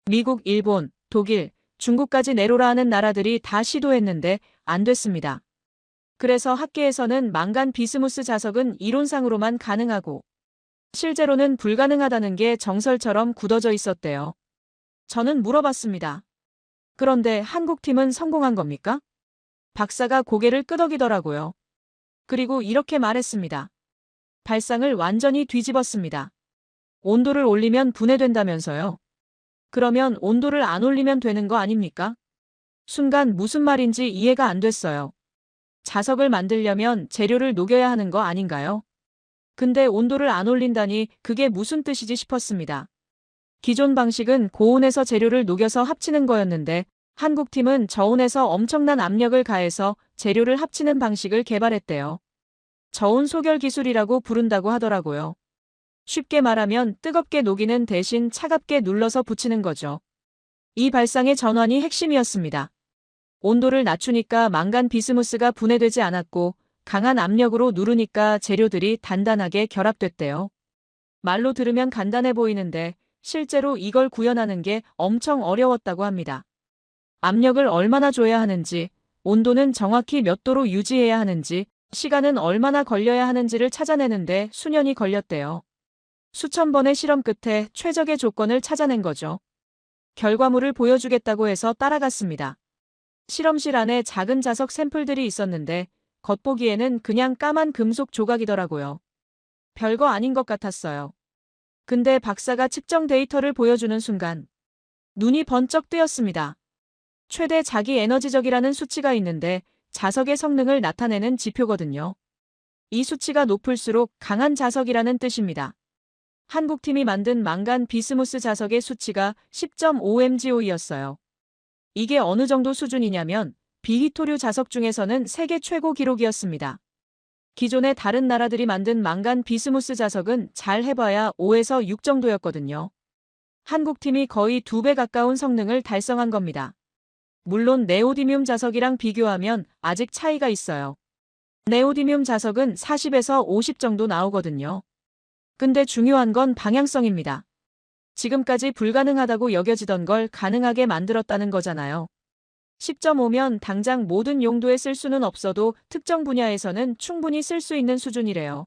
미국, 일본, 독일, 중국까지 내로라 하는 나라들이 다 시도했는데 안 됐습니다. 그래서 학계에서는 망간 비스무스 자석은 이론상으로만 가능하고 실제로는 불가능하다는 게 정설처럼 굳어져 있었대요. 저는 물어봤습니다. 그런데 한국팀은 성공한 겁니까? 박사가 고개를 끄덕이더라고요. 그리고 이렇게 말했습니다. 발상을 완전히 뒤집었습니다. 온도를 올리면 분해된다면서요. 그러면 온도를 안 올리면 되는 거 아닙니까? 순간 무슨 말인지 이해가 안 됐어요. 자석을 만들려면 재료를 녹여야 하는 거 아닌가요? 근데 온도를 안 올린다니 그게 무슨 뜻이지 싶었습니다. 기존 방식은 고온에서 재료를 녹여서 합치는 거였는데 한국팀은 저온에서 엄청난 압력을 가해서 재료를 합치는 방식을 개발했대요. 저온 소결 기술이라고 부른다고 하더라고요. 쉽게 말하면 뜨겁게 녹이는 대신 차갑게 눌러서 붙이는 거죠. 이 발상의 전환이 핵심이었습니다. 온도를 낮추니까 망간 비스무스가 분해되지 않았고 강한 압력으로 누르니까 재료들이 단단하게 결합됐대요. 말로 들으면 간단해 보이는데 실제로 이걸 구현하는 게 엄청 어려웠다고 합니다. 압력을 얼마나 줘야 하는지, 온도는 정확히 몇 도로 유지해야 하는지, 시간은 얼마나 걸려야 하는지를 찾아내는데 수년이 걸렸대요. 수천 번의 실험 끝에 최적의 조건을 찾아낸 거죠. 결과물을 보여주겠다고 해서 따라갔습니다. 실험실 안에 작은 자석 샘플들이 있었는데 겉보기에는 그냥 까만 금속 조각이더라고요. 별거 아닌 것 같았어요. 근데 박사가 측정 데이터를 보여주는 순간 눈이 번쩍 뜨였습니다. 최대 자기 에너지적이라는 수치가 있는데 자석의 성능을 나타내는 지표거든요. 이 수치가 높을수록 강한 자석이라는 뜻입니다. 한국팀이 만든 망간 비스무스 자석의 수치가 10.5mgO였어요. 이게 어느 정도 수준이냐면 비히토류 자석 중에서는 세계 최고 기록이었습니다. 기존의 다른 나라들이 만든 망간 비스무스 자석은 잘 해봐야 5에서 6 정도였거든요. 한국팀이 거의 2배 가까운 성능을 달성한 겁니다. 물론 네오디뮴 자석이랑 비교하면 아직 차이가 있어요. 네오디뮴 자석은 40에서 50 정도 나오거든요. 근데 중요한 건 방향성입니다. 지금까지 불가능하다고 여겨지던 걸 가능하게 만들었다는 거잖아요. 10.5면 당장 모든 용도에 쓸 수는 없어도 특정 분야에서는 충분히 쓸 수 있는 수준이래요.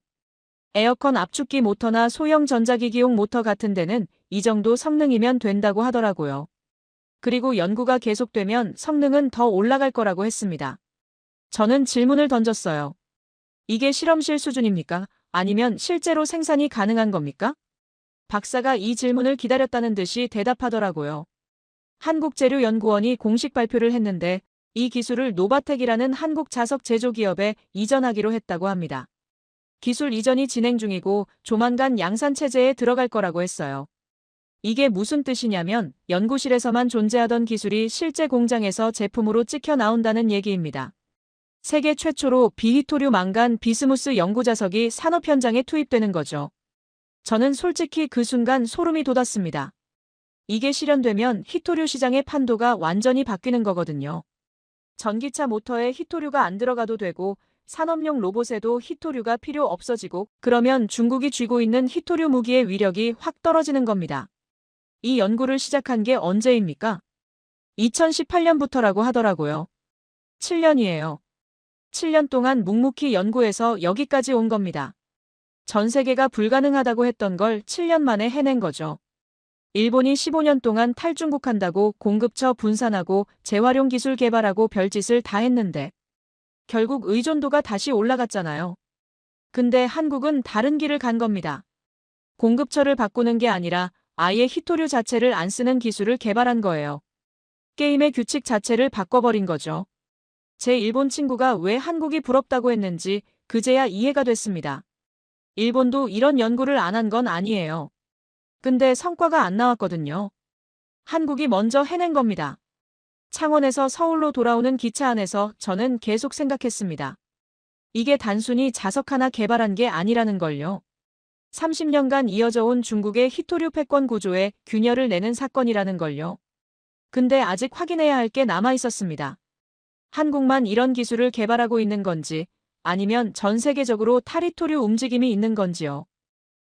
에어컨 압축기 모터나 소형 전자기기용 모터 같은 데는 이 정도 성능이면 된다고 하더라고요. 그리고 연구가 계속되면 성능은 더 올라갈 거라고 했습니다. 저는 질문을 던졌어요. 이게 실험실 수준입니까? 아니면 실제로 생산이 가능한 겁니까? 박사가 이 질문을 기다렸다는 듯이 대답하더라고요. 한국재료연구원이 공식 발표를 했는데 이 기술을 노바텍이라는 한국 자석 제조 기업에 이전하기로 했다고 합니다. 기술 이전이 진행 중이고 조만간 양산체제에 들어갈 거라고 했어요. 이게 무슨 뜻이냐면 연구실에서만 존재하던 기술이 실제 공장에서 제품으로 찍혀 나온다는 얘기입니다. 세계 최초로 비히토류 망간 비스무스 연구 자석이 산업 현장에 투입되는 거죠. 저는 솔직히 그 순간 소름이 돋았습니다. 이게 실현되면 히토류 시장의 판도가 완전히 바뀌는 거거든요. 전기차 모터에 히토류가 안 들어가도 되고 산업용 로봇에도 히토류가 필요 없어지고 그러면 중국이 쥐고 있는 히토류 무기의 위력이 확 떨어지는 겁니다. 이 연구를 시작한 게 언제입니까? 2018년부터라고 하더라고요. 7년이에요. 7년 동안 묵묵히 연구해서 여기까지 온 겁니다. 전 세계가 불가능하다고 했던 걸 7년 만에 해낸 거죠. 일본이 15년 동안 탈중국한다고 공급처 분산하고 재활용 기술 개발하고 별짓을 다 했는데 결국 의존도가 다시 올라갔잖아요. 근데 한국은 다른 길을 간 겁니다. 공급처를 바꾸는 게 아니라 아예 히토류 자체를 안 쓰는 기술을 개발한 거예요. 게임의 규칙 자체를 바꿔버린 거죠. 제 일본 친구가 왜 한국이 부럽다고 했는지 그제야 이해가 됐습니다. 일본도 이런 연구를 안 한 건 아니에요. 근데 성과가 안 나왔거든요. 한국이 먼저 해낸 겁니다. 창원에서 서울로 돌아오는 기차 안에서 저는 계속 생각했습니다. 이게 단순히 자석 하나 개발한 게 아니라는 걸요. 30년간 이어져 온 중국의 히토류 패권 구조에 균열을 내는 사건이라는 걸요. 근데 아직 확인해야 할 게 남아 있었습니다. 한국만 이런 기술을 개발하고 있는 건지 아니면 전 세계적으로 탈히토류 움직임이 있는 건지요.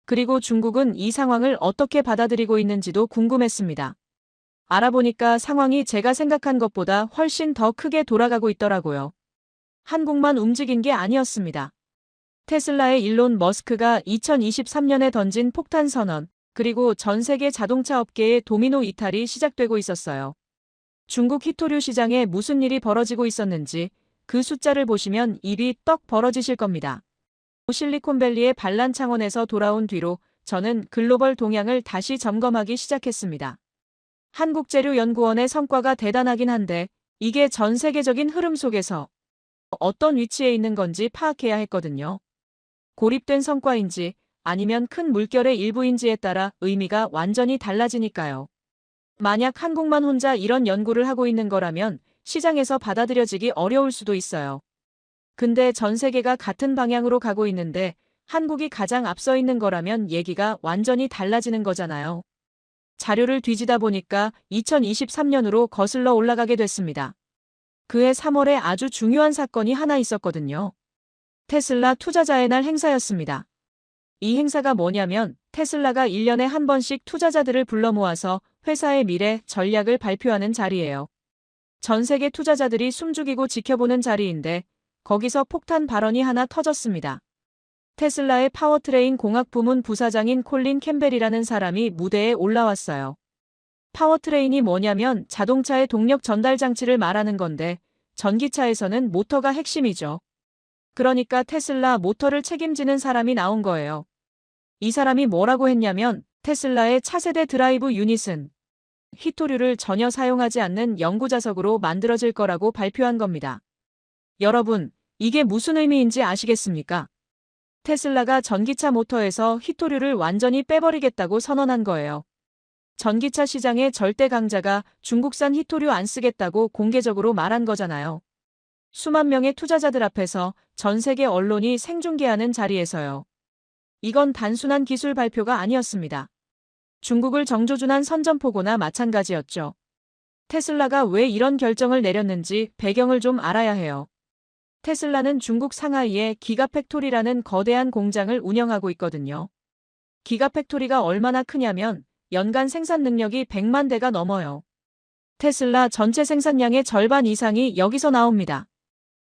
그리고 중국은 이 상황을 어떻게 받아들이고 있는지도 궁금했습니다. 알아보니까 상황이 제가 생각한 것보다 훨씬 더 크게 돌아가고 있더라고요. 한국만 움직인 게 아니었습니다. 테슬라의 일론 머스크가 2023년에 던진 폭탄 선언, 그리고 전 세계 자동차 업계의 도미노 이탈이 시작되고 있었어요. 중국 히토류 시장에 무슨 일이 벌어지고 있었는지 그 숫자를 보시면 입이 떡 벌어지실 겁니다. 실리콘밸리의 반란 창원에서 돌아온 뒤로 저는 글로벌 동향을 다시 점검하기 시작했습니다. 한국재료연구원의 성과가 대단하긴 한데 이게 전 세계적인 흐름 속에서 어떤 위치에 있는 건지 파악해야 했거든요. 고립된 성과인지 아니면 큰 물결의 일부인지에 따라 의미가 완전히 달라지니까요. 만약 한국만 혼자 이런 연구를 하고 있는 거라면 시장에서 받아들여지기 어려울 수도 있어요. 근데 전 세계가 같은 방향으로 가고 있는데 한국이 가장 앞서 있는 거라면 얘기가 완전히 달라지는 거잖아요. 자료를 뒤지다 보니까 2023년으로 거슬러 올라가게 됐습니다. 그해 3월에 아주 중요한 사건이 하나 있었거든요. 테슬라 투자자의 날 행사였습니다. 이 행사가 뭐냐면 테슬라가 1년에 한 번씩 투자자들을 불러 모아서 회사의 미래, 전략을 발표하는 자리예요. 전 세계 투자자들이 숨죽이고 지켜보는 자리인데 거기서 폭탄 발언이 하나 터졌습니다. 테슬라의 파워트레인 공학 부문 부사장인 콜린 캠벨이라는 사람이 무대에 올라왔어요. 파워트레인이 뭐냐면 자동차의 동력 전달 장치를 말하는 건데 전기차에서는 모터가 핵심이죠. 그러니까 테슬라 모터를 책임지는 사람이 나온 거예요. 이 사람이 뭐라고 했냐면 테슬라의 차세대 드라이브 유닛은 히토류를 전혀 사용하지 않는 연구자석으로 만들어질 거라고 발표한 겁니다. 여러분, 이게 무슨 의미인지 아시겠습니까? 테슬라가 전기차 모터에서 히토류를 완전히 빼버리겠다고 선언한 거예요. 전기차 시장의 절대 강자가 중국산 히토류 안 쓰겠다고 공개적으로 말한 거잖아요. 수만 명의 투자자들 앞에서 전 세계 언론이 생중계하는 자리에서요. 이건 단순한 기술 발표가 아니었습니다. 중국을 정조준한 선전포고나 마찬가지였죠. 테슬라가 왜 이런 결정을 내렸는지 배경을 좀 알아야 해요. 테슬라는 중국 상하이에 기가팩토리라는 거대한 공장을 운영하고 있거든요. 기가팩토리가 얼마나 크냐면 연간 생산 능력이 100만 대가 넘어요. 테슬라 전체 생산량의 절반 이상이 여기서 나옵니다.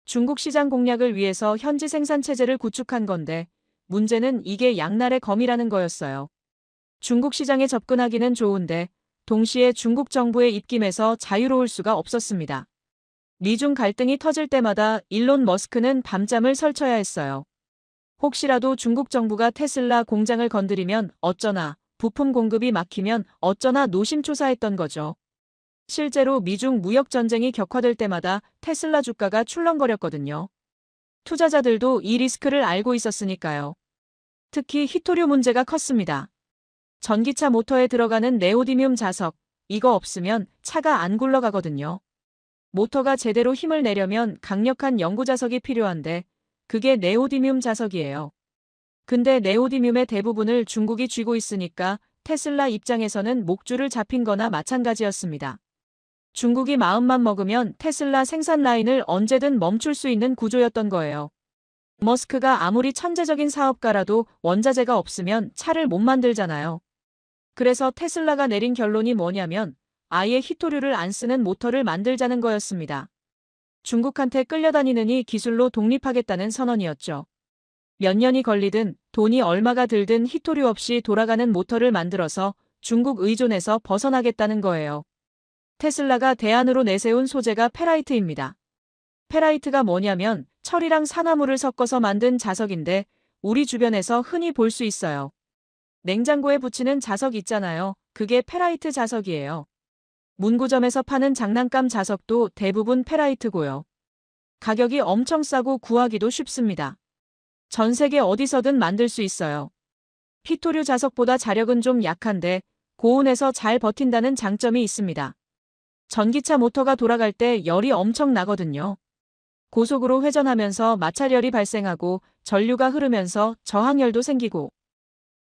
중국 시장 공략을 위해서 현지 생산 체제를 구축한 건데 문제는 이게 양날의 검이라는 거였어요. 중국 시장에 접근하기는 좋은데 동시에 중국 정부의 입김에서 자유로울 수가 없었습니다. 미중 갈등이 터질 때마다 일론 머스크는 밤잠을 설쳐야 했어요. 혹시라도 중국 정부가 테슬라 공장을 건드리면 어쩌나, 부품 공급이 막히면 어쩌나 노심초사했던 거죠. 실제로 미중 무역 전쟁이 격화될 때마다 테슬라 주가가 출렁거렸거든요. 투자자들도 이 리스크를 알고 있었으니까요. 특히 히토류 문제가 컸습니다. 전기차 모터에 들어가는 네오디뮴 자석, 이거 없으면 차가 안 굴러가거든요. 모터가 제대로 힘을 내려면 강력한 연고 자석이 필요한데 그게 네오디뮴 자석이에요. 근데 네오디뮴의 대부분을 중국이 쥐고 있으니까 테슬라 입장에서는 목줄을 잡힌 거나 마찬가지였습니다. 중국이 마음만 먹으면 테슬라 생산 라인을 언제든 멈출 수 있는 구조였던 거예요. 머스크가 아무리 천재적인 사업가라도 원자재가 없으면 차를 못 만들잖아요. 그래서 테슬라가 내린 결론이 뭐냐면 아예 히토류를 안 쓰는 모터를 만들자는 거였습니다. 중국한테 끌려다니느니 기술로 독립하겠다는 선언이었죠. 몇 년이 걸리든 돈이 얼마가 들든 히토류 없이 돌아가는 모터를 만들어서 중국 의존에서 벗어나겠다는 거예요. 테슬라가 대안으로 내세운 소재가 페라이트입니다. 페라이트가 뭐냐면 철이랑 산화물을 섞어서 만든 자석인데 우리 주변에서 흔히 볼 수 있어요. 냉장고에 붙이는 자석 있잖아요. 그게 페라이트 자석이에요. 문구점에서 파는 장난감 자석도 대부분 페라이트고요. 가격이 엄청 싸고 구하기도 쉽습니다. 전 세계 어디서든 만들 수 있어요. 히토류 자석보다 자력은 좀 약한데 고온에서 잘 버틴다는 장점이 있습니다. 전기차 모터가 돌아갈 때 열이 엄청 나거든요. 고속으로 회전하면서 마찰열이 발생하고 전류가 흐르면서 저항열도 생기고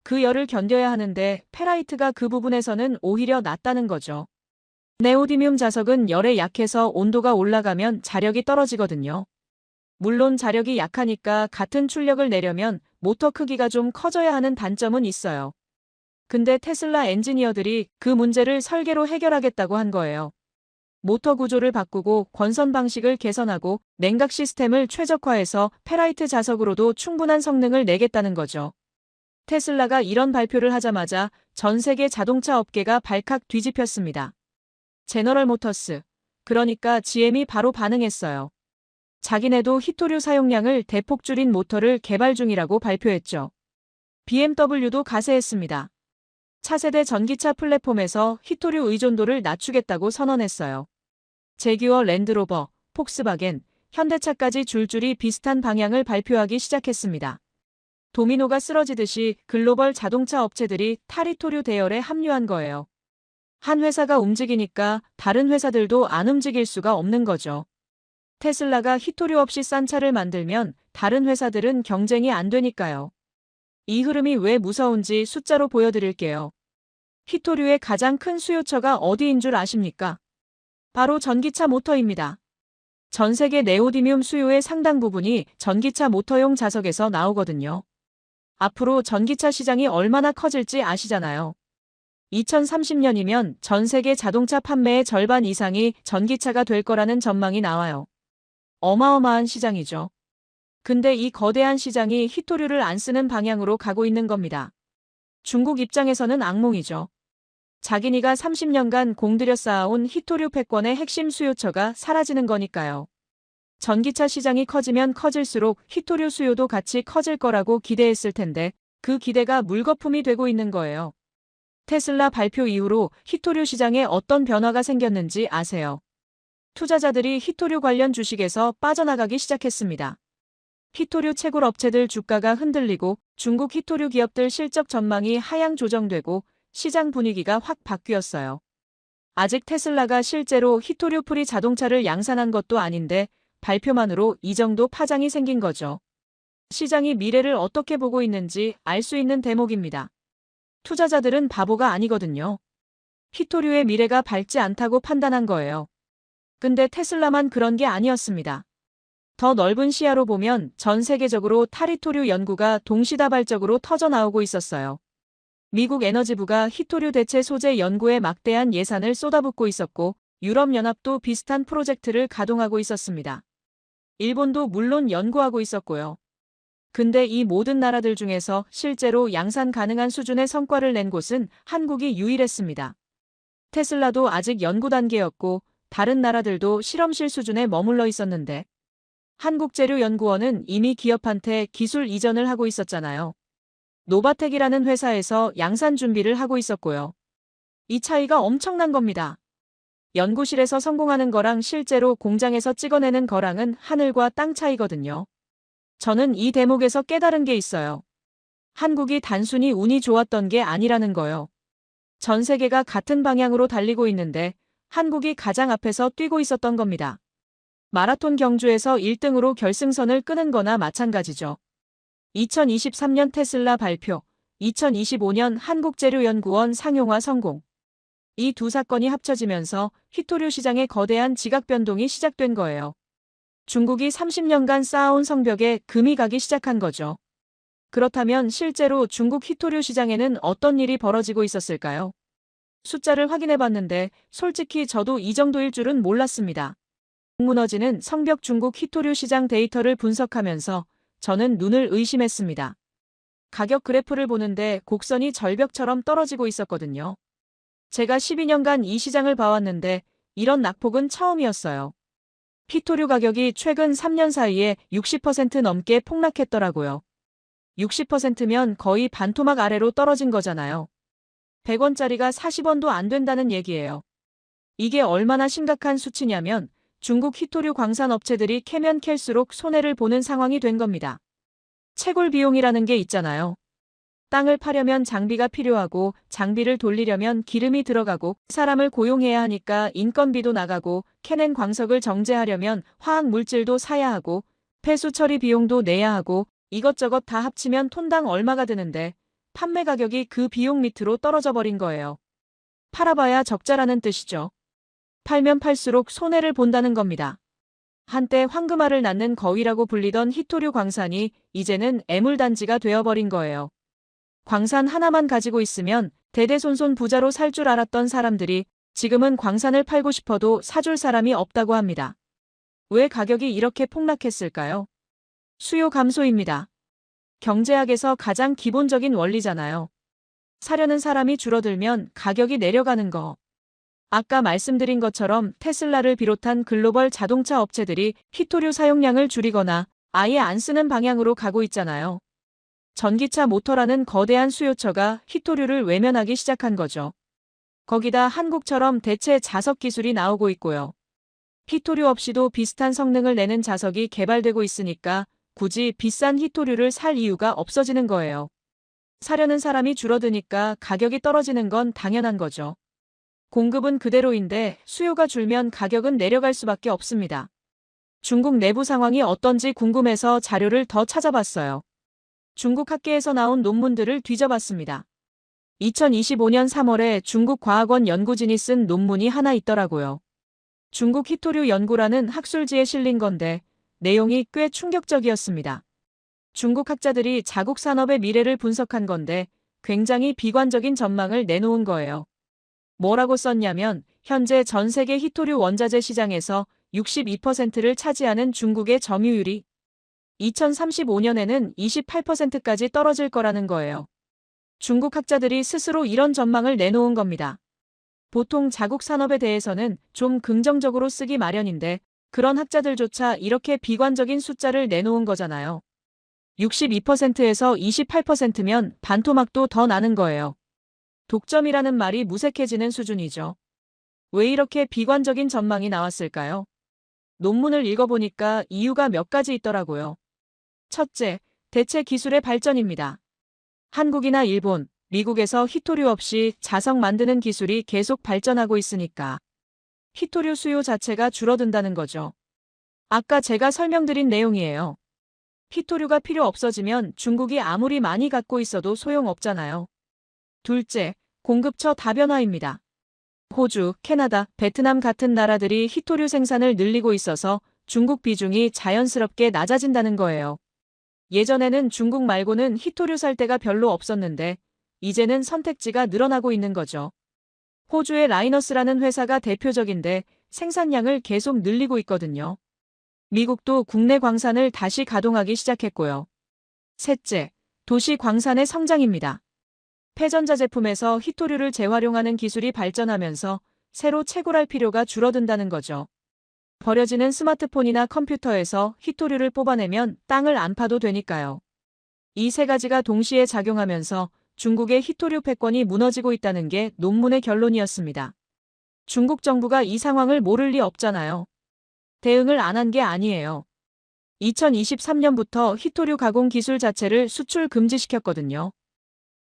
그 열을 견뎌야 하는데 페라이트가 그 부분에서는 오히려 낫다는 거죠. 네오디뮴 자석은 열에 약해서 온도가 올라가면 자력이 떨어지거든요. 물론 자력이 약하니까 같은 출력을 내려면 모터 크기가 좀 커져야 하는 단점은 있어요. 근데 테슬라 엔지니어들이 그 문제를 설계로 해결하겠다고 한 거예요. 모터 구조를 바꾸고 권선 방식을 개선하고 냉각 시스템을 최적화해서 페라이트 자석으로도 충분한 성능을 내겠다는 거죠. 테슬라가 이런 발표를 하자마자 전 세계 자동차 업계가 발칵 뒤집혔습니다. 제너럴 모터스, 그러니까 GM이 바로 반응했어요. 자기네도 히토류 사용량을 대폭 줄인 모터를 개발 중이라고 발표했죠. BMW도 가세했습니다. 차세대 전기차 플랫폼에서 히토류 의존도를 낮추겠다고 선언했어요. 제규어 랜드로버, 폭스바겐, 현대차까지 줄줄이 비슷한 방향을 발표하기 시작했습니다. 도미노가 쓰러지듯이 글로벌 자동차 업체들이 타리토류 대열에 합류한 거예요. 한 회사가 움직이니까 다른 회사들도 안 움직일 수가 없는 거죠. 테슬라가 히토류 없이 싼 차를 만들면 다른 회사들은 경쟁이 안 되니까요. 이 흐름이 왜 무서운지 숫자로 보여드릴게요. 히토류의 가장 큰 수요처가 어디인 줄 아십니까? 바로 전기차 모터입니다. 전 세계 네오디뮴 수요의 상당 부분이 전기차 모터용 자석에서 나오거든요. 앞으로 전기차 시장이 얼마나 커질지 아시잖아요. 2030년이면 전 세계 자동차 판매의 절반 이상이 전기차가 될 거라는 전망이 나와요. 어마어마한 시장이죠. 근데 이 거대한 시장이 히토류를 안 쓰는 방향으로 가고 있는 겁니다. 중국 입장에서는 악몽이죠. 자기네가 30년간 공들여 쌓아온 히토류 패권의 핵심 수요처가 사라지는 거니까요. 전기차 시장이 커지면 커질수록 히토류 수요도 같이 커질 거라고 기대했을 텐데 그 기대가 물거품이 되고 있는 거예요. 테슬라 발표 이후로 히토류 시장에 어떤 변화가 생겼는지 아세요? 투자자들이 히토류 관련 주식에서 빠져나가기 시작했습니다. 히토류 채굴 업체들 주가가 흔들리고 중국 히토류 기업들 실적 전망이 하향 조정되고 시장 분위기가 확 바뀌었어요. 아직 테슬라가 실제로 히토류 프리 자동차를 양산한 것도 아닌데 발표만으로 이 정도 파장이 생긴 거죠. 시장이 미래를 어떻게 보고 있는지 알 수 있는 대목입니다. 투자자들은 바보가 아니거든요. 히토류의 미래가 밝지 않다고 판단한 거예요. 근데 테슬라만 그런 게 아니었습니다. 더 넓은 시야로 보면 전 세계적으로 타리토류 연구가 동시다발적으로 터져나오고 있었어요. 미국 에너지부가 히토류 대체 소재 연구에 막대한 예산을 쏟아붓고 있었고 유럽연합도 비슷한 프로젝트를 가동하고 있었습니다. 일본도 물론 연구하고 있었고요. 근데 이 모든 나라들 중에서 실제로 양산 가능한 수준의 성과를 낸 곳은 한국이 유일했습니다. 테슬라도 아직 연구 단계였고 다른 나라들도 실험실 수준에 머물러 있었는데 한국재료연구원은 이미 기업한테 기술 이전을 하고 있었잖아요. 노바텍이라는 회사에서 양산 준비를 하고 있었고요. 이 차이가 엄청난 겁니다. 연구실에서 성공하는 거랑 실제로 공장에서 찍어내는 거랑은 하늘과 땅 차이거든요. 저는 이 대목에서 깨달은 게 있어요. 한국이 단순히 운이 좋았던 게 아니라는 거요. 전 세계가 같은 방향으로 달리고 있는데 한국이 가장 앞에서 뛰고 있었던 겁니다. 마라톤 경주에서 1등으로 결승선을 끄는 거나 마찬가지죠. 2023년 테슬라 발표, 2025년 한국재료연구원 상용화 성공. 이 두 사건이 합쳐지면서 히토류 시장의 거대한 지각 변동이 시작된 거예요. 중국이 30년간 쌓아온 성벽에 금이 가기 시작한 거죠. 그렇다면 실제로 중국 히토류 시장에는 어떤 일이 벌어지고 있었을까요? 숫자를 확인해 봤는데 솔직히 저도 이 정도일 줄은 몰랐습니다. 무너지는 성벽 중국 히토류 시장 데이터를 분석하면서 저는 눈을 의심했습니다. 가격 그래프를 보는데 곡선이 절벽처럼 떨어지고 있었거든요. 제가 12년간 이 시장을 봐왔는데 이런 낙폭은 처음이었어요. 히토류 가격이 최근 3년 사이에 60% 넘게 폭락했더라고요. 60%면 거의 반토막 아래로 떨어진 거잖아요. 100원짜리가 40원도 안 된다는 얘기예요. 이게 얼마나 심각한 수치냐면 중국 히토류 광산 업체들이 캐면 캘수록 손해를 보는 상황이 된 겁니다. 채굴 비용이라는 게 있잖아요. 땅을 파려면 장비가 필요하고 장비를 돌리려면 기름이 들어가고 사람을 고용해야 하니까 인건비도 나가고 캐낸 광석을 정제하려면 화학 물질도 사야 하고 폐수 처리 비용도 내야 하고 이것저것 다 합치면 톤당 얼마가 드는데 판매 가격이 그 비용 밑으로 떨어져 버린 거예요. 팔아봐야 적자라는 뜻이죠. 팔면 팔수록 손해를 본다는 겁니다. 한때 황금알을 낳는 거위라고 불리던 히토류 광산이 이제는 애물단지가 되어버린 거예요. 광산 하나만 가지고 있으면 대대손손 부자로 살 줄 알았던 사람들이 지금은 광산을 팔고 싶어도 사줄 사람이 없다고 합니다. 왜 가격이 이렇게 폭락했을까요? 수요 감소입니다. 경제학에서 가장 기본적인 원리잖아요. 사려는 사람이 줄어들면 가격이 내려가는 거. 아까 말씀드린 것처럼 테슬라를 비롯한 글로벌 자동차 업체들이 히토류 사용량을 줄이거나 아예 안 쓰는 방향으로 가고 있잖아요. 전기차 모터라는 거대한 수요처가 히토류를 외면하기 시작한 거죠. 거기다 한국처럼 대체 자석 기술이 나오고 있고요. 히토류 없이도 비슷한 성능을 내는 자석이 개발되고 있으니까 굳이 비싼 히토류를 살 이유가 없어지는 거예요. 사려는 사람이 줄어드니까 가격이 떨어지는 건 당연한 거죠. 공급은 그대로인데 수요가 줄면 가격은 내려갈 수밖에 없습니다. 중국 내부 상황이 어떤지 궁금해서 자료를 더 찾아봤어요. 중국 학계에서 나온 논문들을 뒤져봤습니다. 2025년 3월에 중국 과학원 연구진이 쓴 논문이 하나 있더라고요. 중국 히토류 연구라는 학술지에 실린 건데 내용이 꽤 충격적이었습니다. 중국 학자들이 자국 산업의 미래를 분석한 건데 굉장히 비관적인 전망을 내놓은 거예요. 뭐라고 썼냐면 현재 전 세계 히토류 원자재 시장에서 62%를 차지하는 중국의 점유율이 2035년에는 28%까지 떨어질 거라는 거예요. 중국 학자들이 스스로 이런 전망을 내놓은 겁니다. 보통 자국 산업에 대해서는 좀 긍정적으로 쓰기 마련인데 그런 학자들조차 이렇게 비관적인 숫자를 내놓은 거잖아요. 62%에서 28%면 반토막도 더 나는 거예요. 독점이라는 말이 무색해지는 수준이죠. 왜 이렇게 비관적인 전망이 나왔을까요? 논문을 읽어보니까 이유가 몇 가지 있더라고요. 첫째, 대체 기술의 발전입니다. 한국이나 일본, 미국에서 히토류 없이 자석 만드는 기술이 계속 발전하고 있으니까 히토류 수요 자체가 줄어든다는 거죠. 아까 제가 설명드린 내용이에요. 히토류가 필요 없어지면 중국이 아무리 많이 갖고 있어도 소용없잖아요. 둘째, 공급처 다변화입니다. 호주, 캐나다, 베트남 같은 나라들이 히토류 생산을 늘리고 있어서 중국 비중이 자연스럽게 낮아진다는 거예요. 예전에는 중국 말고는 히토류 살 데가 별로 없었는데 이제는 선택지가 늘어나고 있는 거죠. 호주의 라이너스라는 회사가 대표적인데 생산량을 계속 늘리고 있거든요. 미국도 국내 광산을 다시 가동하기 시작했고요. 셋째, 도시 광산의 성장입니다. 폐전자 제품에서 히토류를 재활용하는 기술이 발전하면서 새로 채굴할 필요가 줄어든다는 거죠. 버려지는 스마트폰이나 컴퓨터에서 히토류를 뽑아내면 땅을 안 파도 되니까요. 이 세 가지가 동시에 작용하면서 중국의 히토류 패권이 무너지고 있다는 게 논문의 결론이었습니다. 중국 정부가 이 상황을 모를 리 없잖아요. 대응을 안 한 게 아니에요. 2023년부터 히토류 가공 기술 자체를 수출 금지시켰거든요.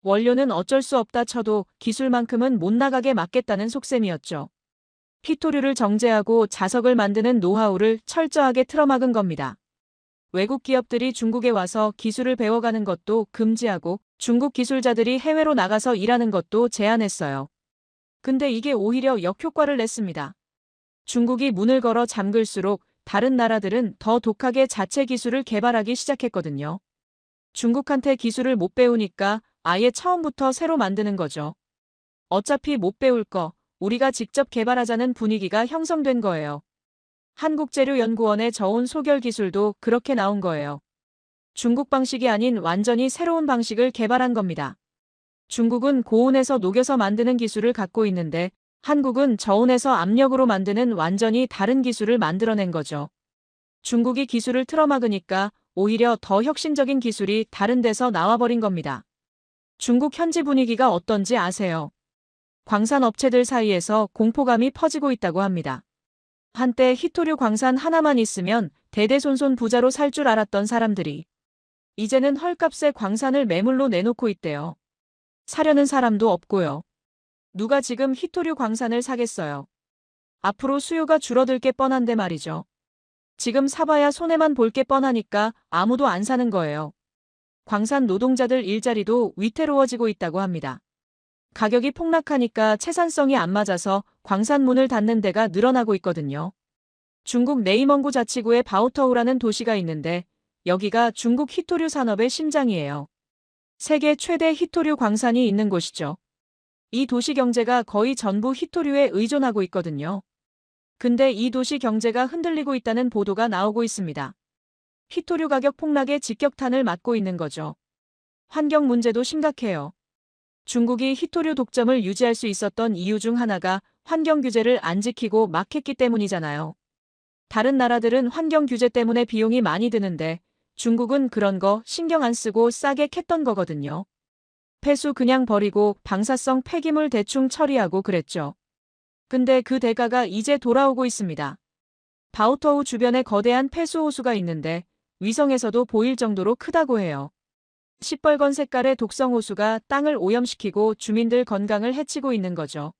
원료는 어쩔 수 없다 쳐도 기술만큼은 못 나가게 막겠다는 속셈이었죠. 히토류를 정제하고 자석을 만드는 노하우를 철저하게 틀어막은 겁니다. 외국 기업들이 중국에 와서 기술을 배워가는 것도 금지하고 중국 기술자들이 해외로 나가서 일하는 것도 제한했어요. 근데 이게 오히려 역효과를 냈습니다. 중국이 문을 걸어 잠글수록 다른 나라들은 더 독하게 자체 기술을 개발하기 시작했거든요. 중국한테 기술을 못 배우니까 아예 처음부터 새로 만드는 거죠. 어차피 못 배울 거 우리가 직접 개발하자는 분위기가 형성된 거예요. 한국재료연구원의 저온 소결 기술도 그렇게 나온 거예요. 중국 방식이 아닌 완전히 새로운 방식을 개발한 겁니다. 중국은 고온에서 녹여서 만드는 기술을 갖고 있는데 한국은 저온에서 압력으로 만드는 완전히 다른 기술을 만들어낸 거죠. 중국이 기술을 틀어막으니까 오히려 더 혁신적인 기술이 다른 데서 나와버린 겁니다. 중국 현지 분위기가 어떤지 아세요? 광산 업체들 사이에서 공포감이 퍼지고 있다고 합니다. 한때 히토류 광산 하나만 있으면 대대손손 부자로 살 줄 알았던 사람들이 이제는 헐값에 광산을 매물로 내놓고 있대요. 사려는 사람도 없고요. 누가 지금 히토류 광산을 사겠어요? 앞으로 수요가 줄어들 게 뻔한데 말이죠. 지금 사봐야 손해만 볼 게 뻔하니까 아무도 안 사는 거예요. 광산 노동자들 일자리도 위태로워지고 있다고 합니다. 가격이 폭락하니까 채산성이 안 맞아서 광산 문을 닫는 데가 늘어나고 있거든요. 중국 내이멍구 자치구에 바오터우라는 도시가 있는데 여기가 중국 히토류 산업의 심장이에요. 세계 최대 히토류 광산이 있는 곳이죠. 이 도시 경제가 거의 전부 히토류에 의존하고 있거든요. 근데 이 도시 경제가 흔들리고 있다는 보도가 나오고 있습니다. 히토류 가격 폭락에 직격탄을 맞고 있는 거죠. 환경 문제도 심각해요. 중국이 히토류 독점을 유지할 수 있었던 이유 중 하나가 환경 규제를 안 지키고 막 했기 때문이잖아요. 다른 나라들은 환경 규제 때문에 비용이 많이 드는데 중국은 그런 거 신경 안 쓰고 싸게 캤던 거거든요. 폐수 그냥 버리고 방사성 폐기물 대충 처리하고 그랬죠. 근데 그 대가가 이제 돌아오고 있습니다. 바오터우 주변에 거대한 폐수 호수가 있는데 위성에서도 보일 정도로 크다고 해요. 시뻘건 색깔의 독성 호수가 땅을 오염시키고 주민들 건강을 해치고 있는 거죠.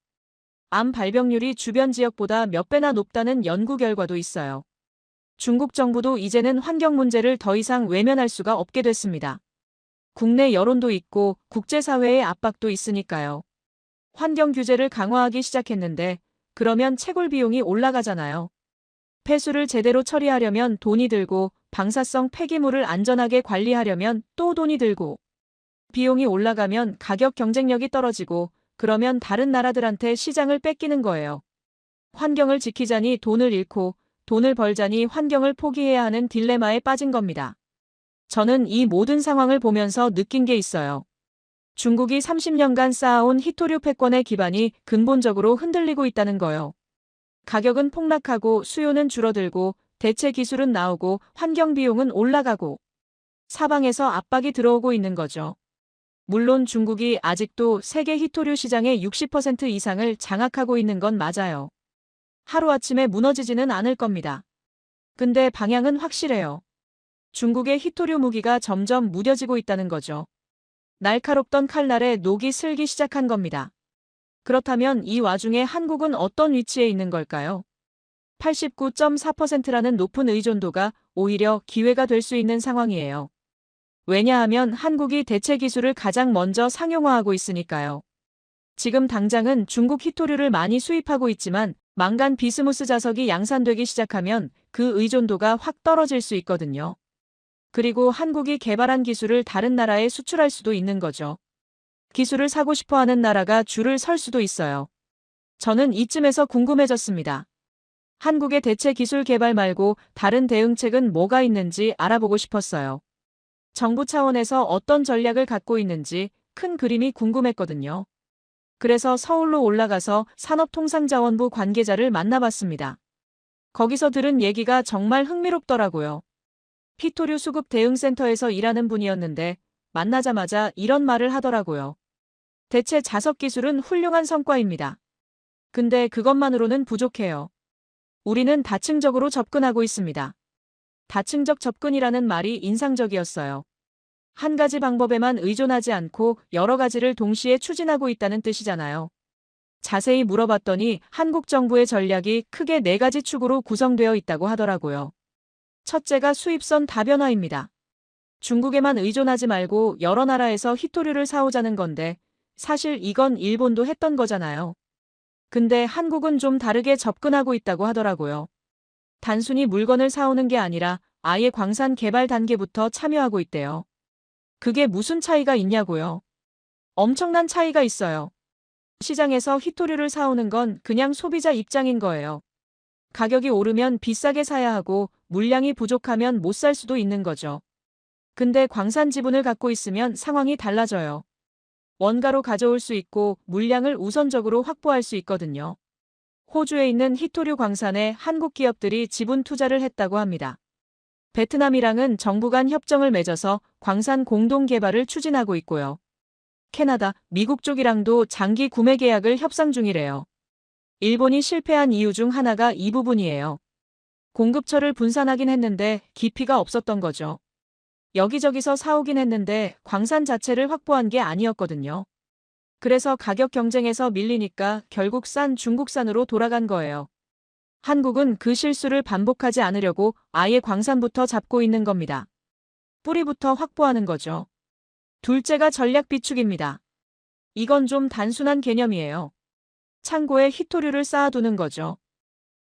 암 발병률이 주변 지역보다 몇 배나 높다는 연구 결과도 있어요. 중국 정부도 이제는 환경 문제를 더 이상 외면할 수가 없게 됐습니다. 국내 여론도 있고 국제사회의 압박도 있으니까요. 환경 규제를 강화하기 시작했는데 그러면 채굴 비용이 올라가잖아요. 폐수를 제대로 처리하려면 돈이 들고 방사성 폐기물을 안전하게 관리하려면 또 돈이 들고 비용이 올라가면 가격 경쟁력이 떨어지고 그러면 다른 나라들한테 시장을 뺏기는 거예요. 환경을 지키자니 돈을 잃고 돈을 벌자니 환경을 포기해야 하는 딜레마에 빠진 겁니다. 저는 이 모든 상황을 보면서 느낀 게 있어요. 중국이 30년간 쌓아온 히토류 패권의 기반이 근본적으로 흔들리고 있다는 거요. 가격은 폭락하고 수요는 줄어들고 대체 기술은 나오고 환경 비용은 올라가고 사방에서 압박이 들어오고 있는 거죠. 물론 중국이 아직도 세계 히토류 시장의 60% 이상을 장악하고 있는 건 맞아요. 하루아침에 무너지지는 않을 겁니다. 근데 방향은 확실해요. 중국의 히토류 무기가 점점 무뎌지고 있다는 거죠. 날카롭던 칼날에 녹이 슬기 시작한 겁니다. 그렇다면 이 와중에 한국은 어떤 위치에 있는 걸까요? 89.4%라는 높은 의존도가 오히려 기회가 될 수 있는 상황이에요. 왜냐하면 한국이 대체 기술을 가장 먼저 상용화하고 있으니까요. 지금 당장은 중국 히토류를 많이 수입하고 있지만 망간 비스무스 자석이 양산되기 시작하면 그 의존도가 확 떨어질 수 있거든요. 그리고 한국이 개발한 기술을 다른 나라에 수출할 수도 있는 거죠. 기술을 사고 싶어 하는 나라가 줄을 설 수도 있어요. 저는 이쯤에서 궁금해졌습니다. 한국의 대체 기술 개발 말고 다른 대응책은 뭐가 있는지 알아보고 싶었어요. 정부 차원에서 어떤 전략을 갖고 있는지 큰 그림이 궁금했거든요. 그래서 서울로 올라가서 산업통상자원부 관계자를 만나봤습니다. 거기서 들은 얘기가 정말 흥미롭더라고요. 히토류 수급 대응센터에서 일하는 분이었는데 만나자마자 이런 말을 하더라고요. 대체 자석 기술은 훌륭한 성과입니다. 근데 그것만으로는 부족해요. 우리는 다층적으로 접근하고 있습니다. 다층적 접근이라는 말이 인상적이었어요. 한 가지 방법에만 의존하지 않고 여러 가지를 동시에 추진하고 있다는 뜻이잖아요. 자세히 물어봤더니 한국 정부의 전략이 크게 4가지 축으로 구성되어 있다고 하더라고요. 첫째가 수입선 다변화입니다. 중국에만 의존하지 말고 여러 나라에서 히토류를 사오자는 건데 사실 이건 일본도 했던 거잖아요. 근데 한국은 좀 다르게 접근하고 있다고 하더라고요. 단순히 물건을 사오는 게 아니라 아예 광산 개발 단계부터 참여하고 있대요. 그게 무슨 차이가 있냐고요? 엄청난 차이가 있어요. 시장에서 히토류를 사오는 건 그냥 소비자 입장인 거예요. 가격이 오르면 비싸게 사야 하고 물량이 부족하면 못 살 수도 있는 거죠. 근데 광산 지분을 갖고 있으면 상황이 달라져요. 원가로 가져올 수 있고 물량을 우선적으로 확보할 수 있거든요. 호주에 있는 히토류 광산에 한국 기업들이 지분 투자를 했다고 합니다. 베트남이랑은 정부 간 협정을 맺어서 광산 공동 개발을 추진하고 있고요. 캐나다, 미국 쪽이랑도 장기 구매 계약을 협상 중이래요. 일본이 실패한 이유 중 하나가 이 부분이에요. 공급처를 분산하긴 했는데 깊이가 없었던 거죠. 여기저기서 사오긴 했는데 광산 자체를 확보한 게 아니었거든요. 그래서 가격 경쟁에서 밀리니까 결국 싼 중국산으로 돌아간 거예요. 한국은 그 실수를 반복하지 않으려고 아예 광산부터 잡고 있는 겁니다. 뿌리부터 확보하는 거죠. 둘째가 전략 비축입니다. 이건 좀 단순한 개념이에요. 창고에 히토류를 쌓아두는 거죠.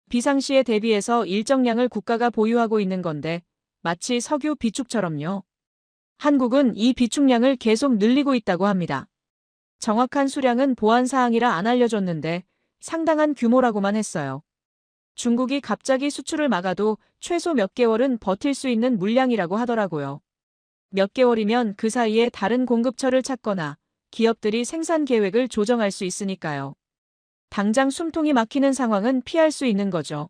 비상시에 대비해서 일정량을 국가가 보유하고 있는 건데 마치 석유 비축처럼요. 한국은 이 비축량을 계속 늘리고 있다고 합니다. 정확한 수량은 보안사항이라 안 알려줬는데 상당한 규모라고만 했어요. 중국이 갑자기 수출을 막아도 최소 몇 개월은 버틸 수 있는 물량이라고 하더라고요. 몇 개월이면 그 사이에 다른 공급처를 찾거나 기업들이 생산 계획을 조정할 수 있으니까요. 당장 숨통이 막히는 상황은 피할 수 있는 거죠.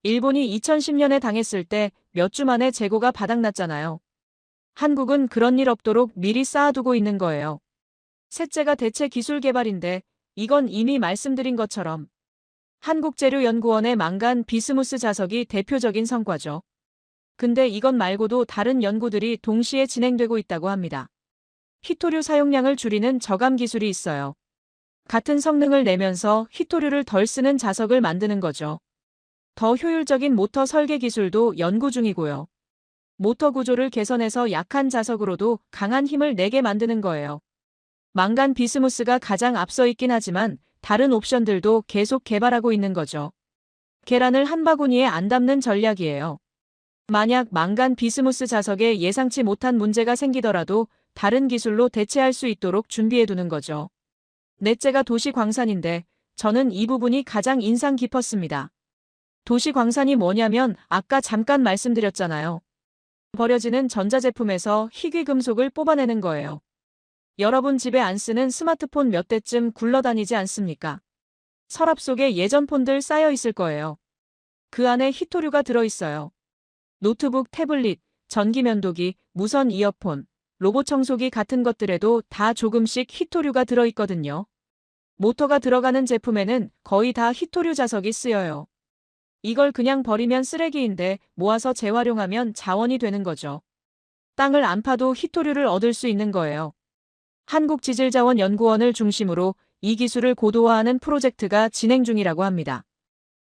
일본이 2010년에 당했을 때 몇 주 만에 재고가 바닥났잖아요. 한국은 그런 일 없도록 미리 쌓아두고 있는 거예요. 셋째가 대체 기술 개발인데 이건 이미 말씀드린 것처럼 한국재료연구원의 망간 비스무스 자석이 대표적인 성과죠. 근데 이것 말고도 다른 연구들이 동시에 진행되고 있다고 합니다. 히토류 사용량을 줄이는 저감 기술이 있어요. 같은 성능을 내면서 히토류를 덜 쓰는 자석을 만드는 거죠. 더 효율적인 모터 설계 기술도 연구 중이고요. 모터 구조를 개선해서 약한 자석으로도 강한 힘을 내게 만드는 거예요. 망간 비스무스가 가장 앞서 있긴 하지만 다른 옵션들도 계속 개발하고 있는 거죠. 계란을 한 바구니에 안 담는 전략이에요. 만약 망간 비스무스 자석에 예상치 못한 문제가 생기더라도 다른 기술로 대체할 수 있도록 준비해두는 거죠. 넷째가 도시 광산인데 저는 이 부분이 가장 인상 깊었습니다. 도시 광산이 뭐냐면 아까 잠깐 말씀드렸잖아요. 버려지는 전자제품에서 희귀금속을 뽑아내는 거예요. 여러분 집에 안 쓰는 스마트폰 몇 대쯤 굴러다니지 않습니까? 서랍 속에 예전 폰들 쌓여 있을 거예요. 그 안에 히토류가 들어있어요. 노트북, 태블릿, 전기면도기, 무선 이어폰, 로봇 청소기 같은 것들에도 다 조금씩 히토류가 들어있거든요. 모터가 들어가는 제품에는 거의 다 히토류 자석이 쓰여요. 이걸 그냥 버리면 쓰레기인데 모아서 재활용하면 자원이 되는 거죠. 땅을 안 파도 히토류를 얻을 수 있는 거예요. 한국지질자원연구원을 중심으로 이 기술을 고도화하는 프로젝트가 진행 중이라고 합니다.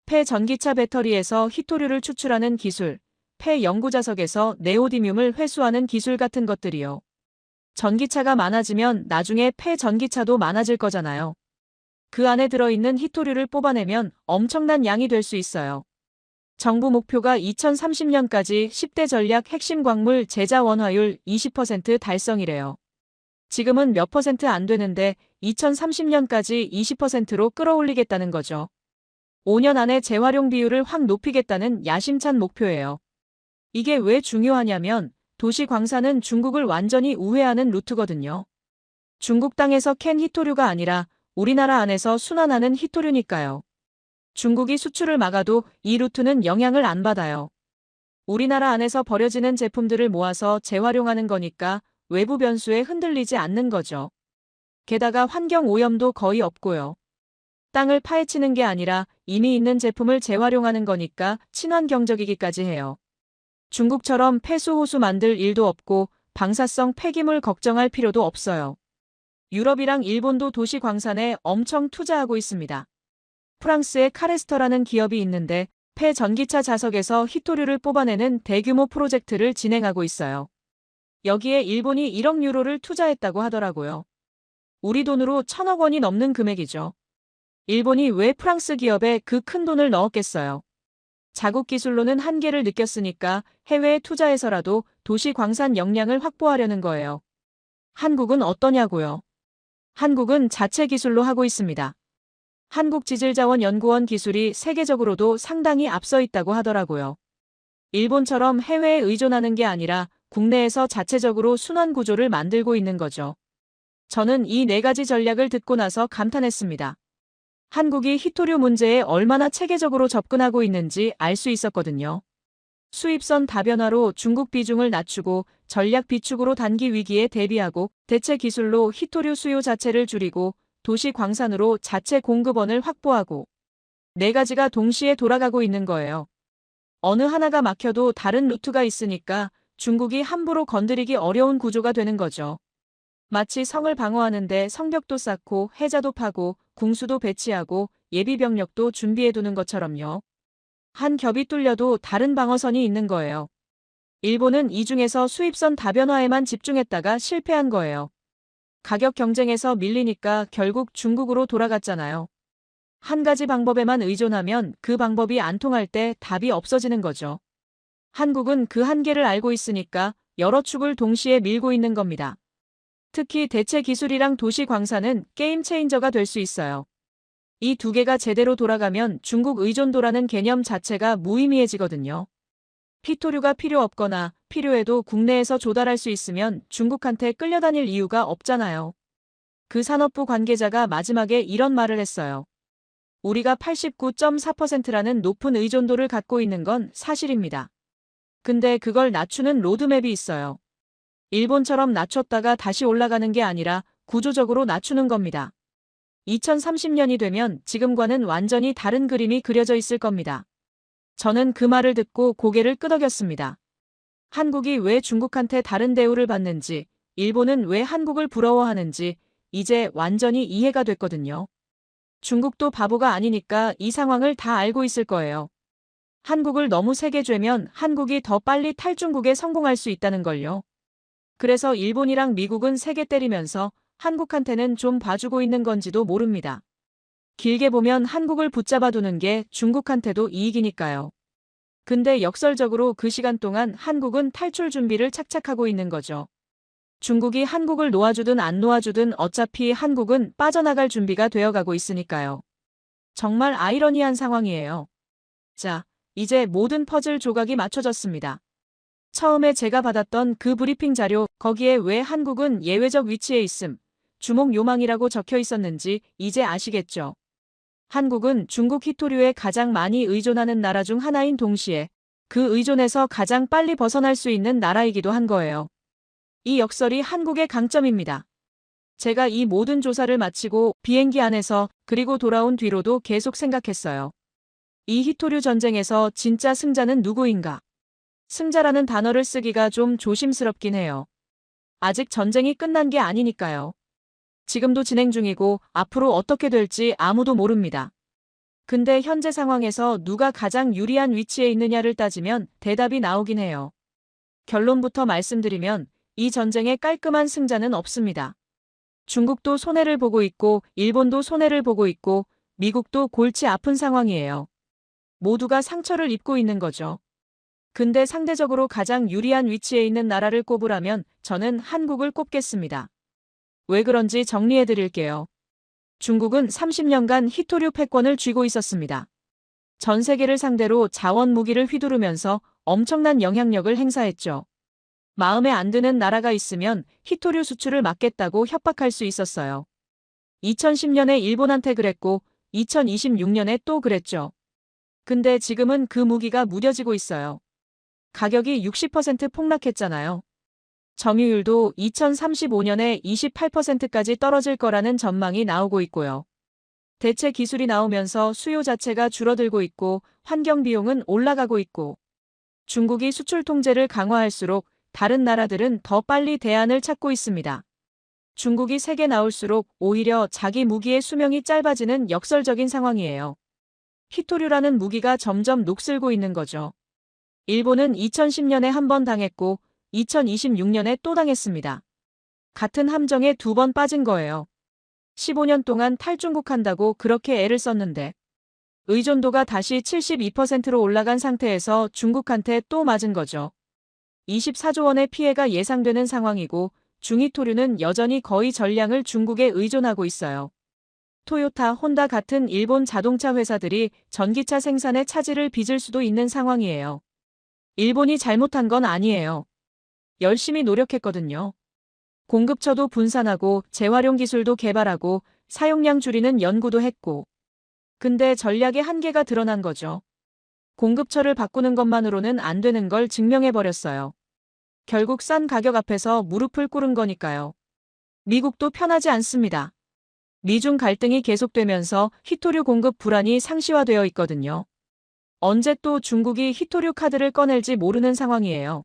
폐전기차 배터리에서 히토류를 추출하는 기술, 폐연구자석에서 네오디뮴을 회수하는 기술 같은 것들이요. 전기차가 많아지면 나중에 폐전기차도 많아질 거잖아요. 그 안에 들어있는 히토류를 뽑아내면 엄청난 양이 될 수 있어요. 정부 목표가 2030년까지 10대 전략 핵심 광물 제자 원화율 20% 달성이래요. 지금은 몇 퍼센트 안 되는데 2030년까지 20%로 끌어올리겠다는 거죠. 5년 안에 재활용 비율을 확 높이겠다는 야심찬 목표예요. 이게 왜 중요하냐면 도시 광산은 중국을 완전히 우회하는 루트거든요. 중국 땅에서 캔 히토류가 아니라 우리나라 안에서 순환하는 히토류니까요. 중국이 수출을 막아도 이 루트는 영향을 안 받아요. 우리나라 안에서 버려지는 제품들을 모아서 재활용하는 거니까 외부 변수에 흔들리지 않는 거죠. 게다가 환경 오염도 거의 없고요. 땅을 파헤치는 게 아니라 이미 있는 제품을 재활용하는 거니까 친환경적이기까지 해요. 중국처럼 폐수호수 만들 일도 없고 방사성 폐기물 걱정할 필요도 없어요. 유럽이랑 일본도 도시 광산에 엄청 투자하고 있습니다. 프랑스의 카레스터라는 기업이 있는데 폐전기차 자석에서 히토류를 뽑아내는 대규모 프로젝트를 진행하고 있어요. 여기에 일본이 1억 유로를 투자했다고 하더라고요. 우리 돈으로 1,000억 원이 넘는 금액이죠. 일본이 왜 프랑스 기업에 그 큰 돈을 넣었겠어요. 자국 기술로는 한계를 느꼈으니까 해외에 투자해서라도 도시 광산 역량을 확보하려는 거예요. 한국은 어떠냐고요? 한국은 자체 기술로 하고 있습니다. 한국지질자원연구원 기술이 세계적으로도 상당히 앞서 있다고 하더라고요. 일본처럼 해외에 의존하는 게 아니라 국내에서 자체적으로 순환 구조를 만들고 있는 거죠. 저는 이 4가지 전략을 듣고 나서 감탄했습니다. 한국이 히토류 문제에 얼마나 체계적으로 접근하고 있는지 알 수 있었거든요. 수입선 다변화로 중국 비중을 낮추고 전략 비축으로 단기 위기에 대비하고 대체 기술로 히토류 수요 자체를 줄이고 도시 광산으로 자체 공급원을 확보하고 4가지가 동시에 돌아가고 있는 거예요. 어느 하나가 막혀도 다른 루트가 있으니까 중국이 함부로 건드리기 어려운 구조가 되는 거죠. 마치 성을 방어하는데 성벽도 쌓고 해자도 파고 궁수도 배치하고 예비병력도 준비해두는 것처럼요. 한 겹이 뚫려도 다른 방어선이 있는 거예요. 일본은 이 중에서 수입선 다변화에만 집중했다가 실패한 거예요. 가격 경쟁에서 밀리니까 결국 중국으로 돌아갔잖아요. 한 가지 방법에만 의존하면 그 방법이 안 통할 때 답이 없어지는 거죠. 한국은 그 한계를 알고 있으니까 여러 축을 동시에 밀고 있는 겁니다. 특히 대체 기술이랑 도시 광산은 게임 체인저가 될 수 있어요. 이 2개가 제대로 돌아가면 중국 의존도라는 개념 자체가 무의미해지거든요. 히토류가 필요 없거나 필요해도 국내에서 조달할 수 있으면 중국한테 끌려다닐 이유가 없잖아요. 그 산업부 관계자가 마지막에 이런 말을 했어요. 우리가 89.4%라는 높은 의존도를 갖고 있는 건 사실입니다. 근데 그걸 낮추는 로드맵이 있어요. 일본처럼 낮췄다가 다시 올라가는 게 아니라 구조적으로 낮추는 겁니다. 2030년이 되면 지금과는 완전히 다른 그림이 그려져 있을 겁니다. 저는 그 말을 듣고 고개를 끄덕였습니다. 한국이 왜 중국한테 다른 대우를 받는지, 일본은 왜 한국을 부러워하는지 이제 완전히 이해가 됐거든요. 중국도 바보가 아니니까 이 상황을 다 알고 있을 거예요. 한국을 너무 세게 쬐면 한국이 더 빨리 탈중국에 성공할 수 있다는 걸요. 그래서 일본이랑 미국은 세게 때리면서 한국한테는 좀 봐주고 있는 건지도 모릅니다. 길게 보면 한국을 붙잡아 두는 게 중국한테도 이익이니까요. 근데 역설적으로 그 시간 동안 한국은 탈출 준비를 착착하고 있는 거죠. 중국이 한국을 놓아주든 안 놓아주든 어차피 한국은 빠져나갈 준비가 되어가고 있으니까요. 정말 아이러니한 상황이에요. 자, 이제 모든 퍼즐 조각이 맞춰졌습니다. 처음에 제가 받았던 그 브리핑 자료, 거기에 왜 한국은 예외적 위치에 있음, 주목 요망이라고 적혀 있었는지 이제 아시겠죠? 한국은 중국 히토류에 가장 많이 의존하는 나라 중 하나인 동시에 그 의존에서 가장 빨리 벗어날 수 있는 나라이기도 한 거예요. 이 역설이 한국의 강점입니다. 제가 이 모든 조사를 마치고 비행기 안에서 그리고 돌아온 뒤로도 계속 생각했어요. 이 히토류 전쟁에서 진짜 승자는 누구인가? 승자라는 단어를 쓰기가 좀 조심스럽긴 해요. 아직 전쟁이 끝난 게 아니니까요. 지금도 진행 중이고 앞으로 어떻게 될지 아무도 모릅니다. 근데 현재 상황에서 누가 가장 유리한 위치에 있느냐를 따지면 대답이 나오긴 해요. 결론부터 말씀드리면 이 전쟁에 깔끔한 승자는 없습니다. 중국도 손해를 보고 있고 일본도 손해를 보고 있고 미국도 골치 아픈 상황이에요. 모두가 상처를 입고 있는 거죠. 근데 상대적으로 가장 유리한 위치에 있는 나라를 꼽으라면 저는 한국을 꼽겠습니다. 왜 그런지 정리해 드릴게요. 중국은 30년간 히토류 패권을 쥐고 있었습니다. 전 세계를 상대로 자원 무기를 휘두르면서 엄청난 영향력을 행사했죠. 마음에 안 드는 나라가 있으면 히토류 수출을 막겠다고 협박할 수 있었어요. 2010년에 일본한테 그랬고 2026년에 또 그랬죠. 근데 지금은 그 무기가 무뎌지고 있어요. 가격이 60% 폭락했잖아요. 점유율도 2035년에 28%까지 떨어질 거라는 전망이 나오고 있고요. 대체 기술이 나오면서 수요 자체가 줄어들고 있고 환경 비용은 올라가고 있고 중국이 수출 통제를 강화할수록 다른 나라들은 더 빨리 대안을 찾고 있습니다. 중국이 세게 나올수록 오히려 자기 무기의 수명이 짧아지는 역설적인 상황이에요. 히토류라는 무기가 점점 녹슬고 있는 거죠. 일본은 2010년에 한 번 당했고 2026년에 또 당했습니다. 같은 함정에 2번 빠진 거예요. 15년 동안 탈중국한다고 그렇게 애를 썼는데 의존도가 다시 72%로 올라간 상태에서 중국한테 또 맞은 거죠. 24조 원의 피해가 예상되는 상황이고 중히토류는 여전히 거의 전량을 중국에 의존하고 있어요. 토요타, 혼다 같은 일본 자동차 회사들이 전기차 생산에 차질을 빚을 수도 있는 상황이에요. 일본이 잘못한 건 아니에요. 열심히 노력했거든요. 공급처도 분산하고 재활용 기술도 개발하고 사용량 줄이는 연구도 했고. 근데 전략의 한계가 드러난 거죠. 공급처를 바꾸는 것만으로는 안 되는 걸 증명해버렸어요. 결국 싼 가격 앞에서 무릎을 꿇은 거니까요. 미국도 편하지 않습니다. 미중 갈등이 계속되면서 히토류 공급 불안이 상시화되어 있거든요. 언제 또 중국이 히토류 카드를 꺼낼지 모르는 상황이에요.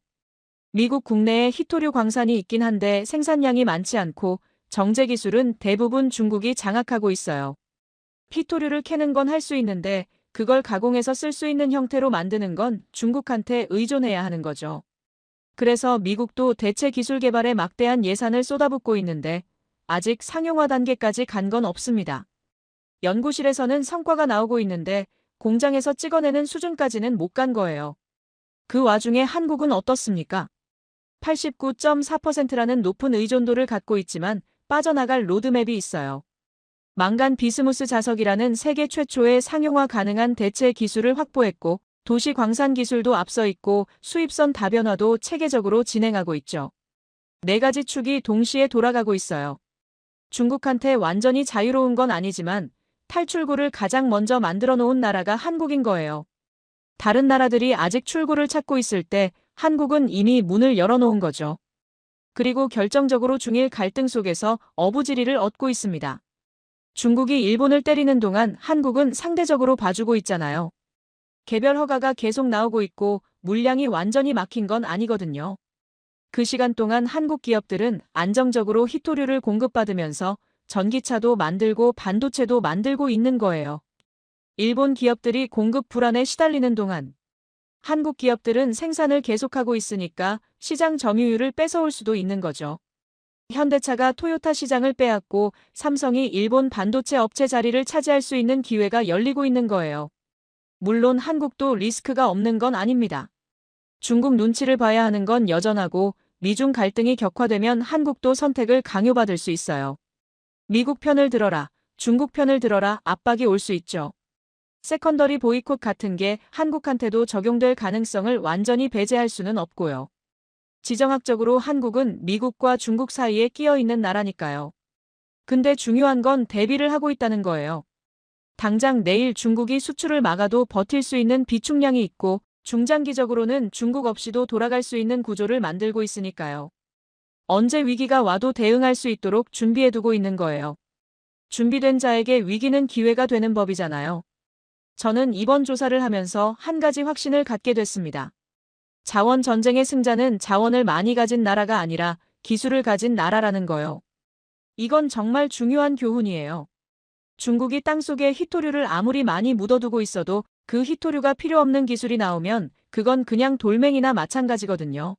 미국 국내에 히토류 광산이 있긴 한데 생산량이 많지 않고 정제 기술은 대부분 중국이 장악하고 있어요. 히토류를 캐는 건 할 수 있는데 그걸 가공해서 쓸 수 있는 형태로 만드는 건 중국한테 의존해야 하는 거죠. 그래서 미국도 대체 기술 개발에 막대한 예산을 쏟아붓고 있는데 아직 상용화 단계까지 간 건 없습니다. 연구실에서는 성과가 나오고 있는데 공장에서 찍어내는 수준까지는 못 간 거예요. 그 와중에 한국은 어떻습니까? 89.4%라는 높은 의존도를 갖고 있지만 빠져나갈 로드맵이 있어요. 망간 비스무스 자석이라는 세계 최초의 상용화 가능한 대체 기술을 확보했고 도시 광산 기술도 앞서 있고 수입선 다변화도 체계적으로 진행하고 있죠. 4가지 축이 동시에 돌아가고 있어요. 중국한테 완전히 자유로운 건 아니지만 탈출구를 가장 먼저 만들어 놓은 나라가 한국인 거예요. 다른 나라들이 아직 출구를 찾고 있을 때 한국은 이미 문을 열어놓은 거죠. 그리고 결정적으로 중일 갈등 속에서 어부지리를 얻고 있습니다. 중국이 일본을 때리는 동안 한국은 상대적으로 봐주고 있잖아요. 개별 허가가 계속 나오고 있고 물량이 완전히 막힌 건 아니거든요. 그 시간 동안 한국 기업들은 안정적으로 히토류를 공급받으면서 전기차도 만들고 반도체도 만들고 있는 거예요. 일본 기업들이 공급 불안에 시달리는 동안 한국 기업들은 생산을 계속하고 있으니까 시장 점유율을 뺏어올 수도 있는 거죠. 현대차가 토요타 시장을 빼앗고 삼성이 일본 반도체 업체 자리를 차지할 수 있는 기회가 열리고 있는 거예요. 물론 한국도 리스크가 없는 건 아닙니다. 중국 눈치를 봐야 하는 건 여전하고 미중 갈등이 격화되면 한국도 선택을 강요받을 수 있어요. 미국 편을 들어라, 중국 편을 들어라 압박이 올 수 있죠. 세컨더리 보이콧 같은 게 한국한테도 적용될 가능성을 완전히 배제할 수는 없고요. 지정학적으로 한국은 미국과 중국 사이에 끼어 있는 나라니까요. 근데 중요한 건 대비를 하고 있다는 거예요. 당장 내일 중국이 수출을 막아도 버틸 수 있는 비축량이 있고 중장기적으로는 중국 없이도 돌아갈 수 있는 구조를 만들고 있으니까요. 언제 위기가 와도 대응할 수 있도록 준비해두고 있는 거예요. 준비된 자에게 위기는 기회가 되는 법이잖아요. 저는 이번 조사를 하면서 한 가지 확신을 갖게 됐습니다. 자원 전쟁의 승자는 자원을 많이 가진 나라가 아니라 기술을 가진 나라라는 거요. 이건 정말 중요한 교훈이에요. 중국이 땅속에 희토류를 아무리 많이 묻어두고 있어도 그 희토류가 필요 없는 기술이 나오면 그건 그냥 돌멩이나 마찬가지거든요.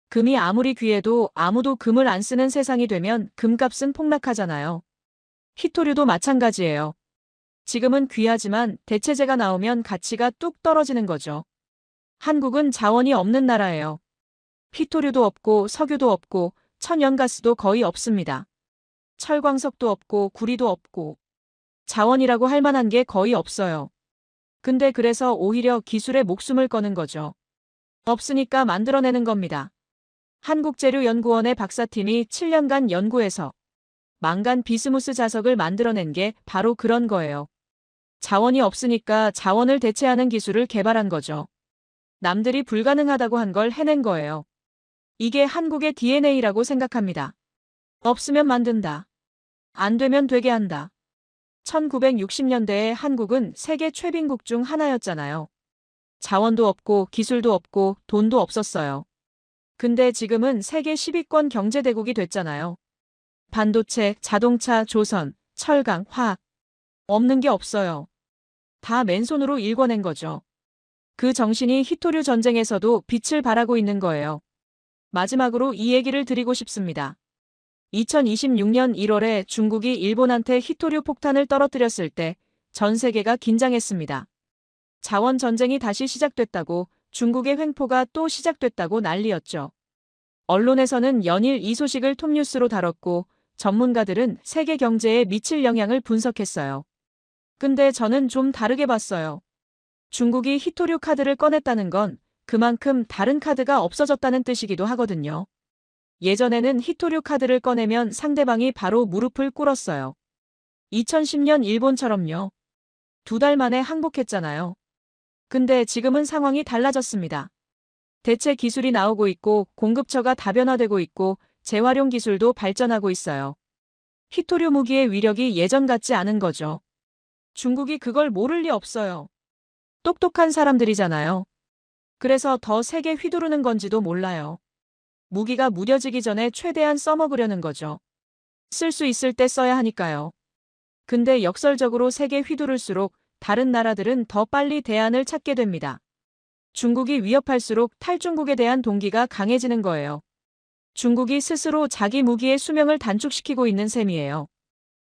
금이 아무리 귀해도 아무도 금을 안 쓰는 세상이 되면 금값은 폭락하잖아요. 희토류도 마찬가지예요. 지금은 귀하지만 대체재가 나오면 가치가 뚝 떨어지는 거죠. 한국은 자원이 없는 나라예요. 희토류도 없고 석유도 없고 천연가스도 거의 없습니다. 철광석도 없고 구리도 없고 자원이라고 할 만한 게 거의 없어요. 근데 그래서 오히려 기술에 목숨을 거는 거죠. 없으니까 만들어내는 겁니다. 한국재료연구원의 박사팀이 7년간 연구해서 망간 비스무스 자석을 만들어낸 게 바로 그런 거예요. 자원이 없으니까 자원을 대체하는 기술을 개발한 거죠. 남들이 불가능하다고 한 걸 해낸 거예요. 이게 한국의 DNA라고 생각합니다. 없으면 만든다. 안 되면 되게 한다. 1960년대에 한국은 세계 최빈국 중 하나였잖아요. 자원도 없고 기술도 없고 돈도 없었어요. 근데 지금은 세계 10위권 경제대국이 됐잖아요. 반도체, 자동차, 조선, 철강, 화학. 없는 게 없어요. 다 맨손으로 일궈낸 거죠. 그 정신이 희토류 전쟁에서도 빛을 발하고 있는 거예요. 마지막으로 이 얘기를 드리고 싶습니다. 2026년 1월에 중국이 일본한테 희토류 폭탄을 떨어뜨렸을 때 전 세계가 긴장했습니다. 자원 전쟁이 다시 시작됐다고, 중국의 횡포가 또 시작됐다고 난리였죠. 언론에서는 연일 이 소식을 톱뉴스로 다뤘고 전문가들은 세계 경제에 미칠 영향을 분석했어요. 근데 저는 좀 다르게 봤어요. 중국이 희토류 카드를 꺼냈다는 건 그만큼 다른 카드가 없어졌다는 뜻이기도 하거든요. 예전에는 희토류 카드를 꺼내면 상대방이 바로 무릎을 꿇었어요. 2010년 일본처럼요. 2달 만에 항복했잖아요. 근데 지금은 상황이 달라졌습니다. 대체 기술이 나오고 있고 공급처가 다변화되고 있고 재활용 기술도 발전하고 있어요. 희토류 무기의 위력이 예전 같지 않은 거죠. 중국이 그걸 모를 리 없어요. 똑똑한 사람들이잖아요. 그래서 더 세게 휘두르는 건지도 몰라요. 무기가 무뎌지기 전에 최대한 써먹으려는 거죠. 쓸 수 있을 때 써야 하니까요. 근데 역설적으로 세게 휘두를수록 다른 나라들은 더 빨리 대안을 찾게 됩니다. 중국이 위협할수록 탈중국에 대한 동기가 강해지는 거예요. 중국이 스스로 자기 무기의 수명을 단축시키고 있는 셈이에요.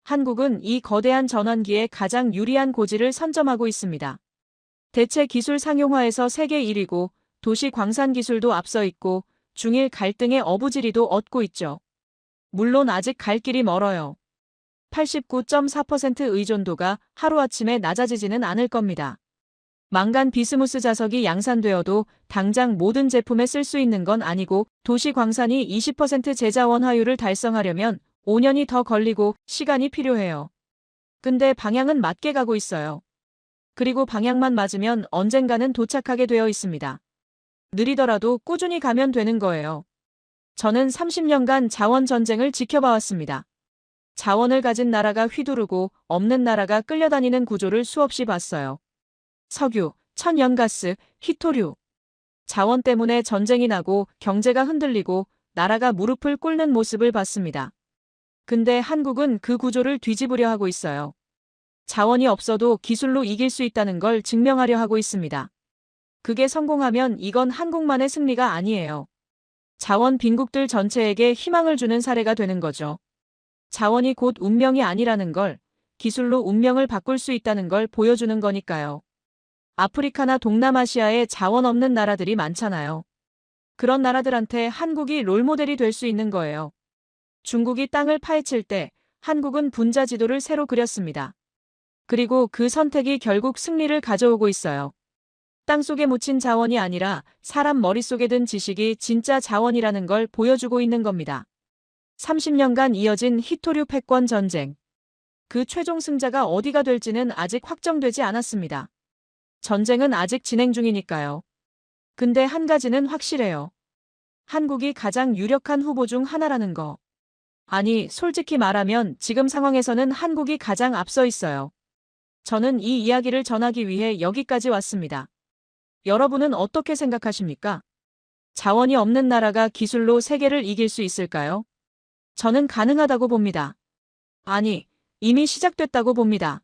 한국은 이 거대한 전환기에 가장 유리한 고지를 선점하고 있습니다. 대체 기술 상용화에서 세계 1위고 도시 광산 기술도 앞서 있고 중일 갈등의 어부지리도 얻고 있죠. 물론 아직 갈 길이 멀어요. 89.4% 의존도가 하루아침에 낮아지지는 않을 겁니다. 망간 비스무스 자석이 양산되어도 당장 모든 제품에 쓸 수 있는 건 아니고 도시 광산이 20% 제자원화율을 달성하려면 5년이 더 걸리고 시간이 필요해요. 근데 방향은 맞게 가고 있어요. 그리고 방향만 맞으면 언젠가는 도착하게 되어 있습니다. 느리더라도 꾸준히 가면 되는 거예요. 저는 30년간 자원 전쟁을 지켜봐왔습니다. 자원을 가진 나라가 휘두르고 없는 나라가 끌려다니는 구조를 수없이 봤어요. 석유, 천연가스, 희토류. 자원 때문에 전쟁이 나고 경제가 흔들리고 나라가 무릎을 꿇는 모습을 봤습니다. 근데 한국은 그 구조를 뒤집으려 하고 있어요. 자원이 없어도 기술로 이길 수 있다는 걸 증명하려 하고 있습니다. 그게 성공하면 이건 한국만의 승리가 아니에요. 자원 빈국들 전체에게 희망을 주는 사례가 되는 거죠. 자원이 곧 운명이 아니라는 걸, 기술로 운명을 바꿀 수 있다는 걸 보여주는 거니까요. 아프리카나 동남아시아에 자원 없는 나라들이 많잖아요. 그런 나라들한테 한국이 롤모델이 될 수 있는 거예요. 중국이 땅을 파헤칠 때 한국은 분자 지도를 새로 그렸습니다. 그리고 그 선택이 결국 승리를 가져오고 있어요. 땅속에 묻힌 자원이 아니라 사람 머릿속에 든 지식이 진짜 자원이라는 걸 보여주고 있는 겁니다. 30년간 이어진 희토류 패권 전쟁. 그 최종 승자가 어디가 될지는 아직 확정되지 않았습니다. 전쟁은 아직 진행 중이니까요. 근데 한 가지는 확실해요. 한국이 가장 유력한 후보 중 하나라는 거. 아니, 솔직히 말하면 지금 상황에서는 한국이 가장 앞서 있어요. 저는 이 이야기를 전하기 위해 여기까지 왔습니다. 여러분은 어떻게 생각하십니까? 자원이 없는 나라가 기술로 세계를 이길 수 있을까요? 저는 가능하다고 봅니다. 아니, 이미 시작됐다고 봅니다.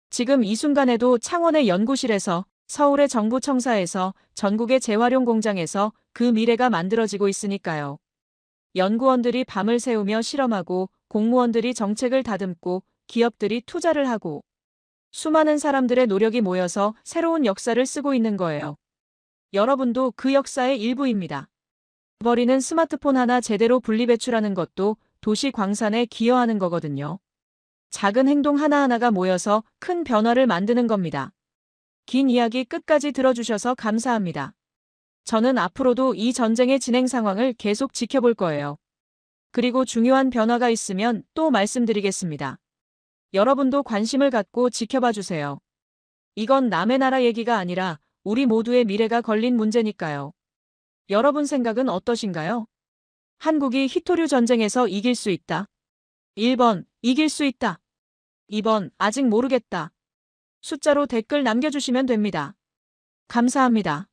지금 이 순간에도 창원의 연구실에서, 서울의 정부 청사에서, 전국의 재활용 공장에서 그 미래가 만들어지고 있으니까요. 연구원들이 밤을 새우며 실험하고, 공무원들이 정책을 다듬고, 기업들이 투자를 하고, 수많은 사람들의 노력이 모여서 새로운 역사를 쓰고 있는 거예요. 여러분도 그 역사의 일부입니다. 버리는 스마트폰 하나 제대로 분리배출하는 것도 도시 광산에 기여하는 거거든요. 작은 행동 하나하나가 모여서 큰 변화를 만드는 겁니다. 긴 이야기 끝까지 들어주셔서 감사합니다. 저는 앞으로도 이 전쟁의 진행 상황을 계속 지켜볼 거예요. 그리고 중요한 변화가 있으면 또 말씀드리겠습니다. 여러분도 관심을 갖고 지켜봐 주세요. 이건 남의 나라 얘기가 아니라 우리 모두의 미래가 걸린 문제니까요. 여러분 생각은 어떠신가요? 한국이 히토류 전쟁에서 이길 수 있다. 1번, 이길 수 있다. 2번, 아직 모르겠다. 숫자로 댓글 남겨주시면 됩니다. 감사합니다.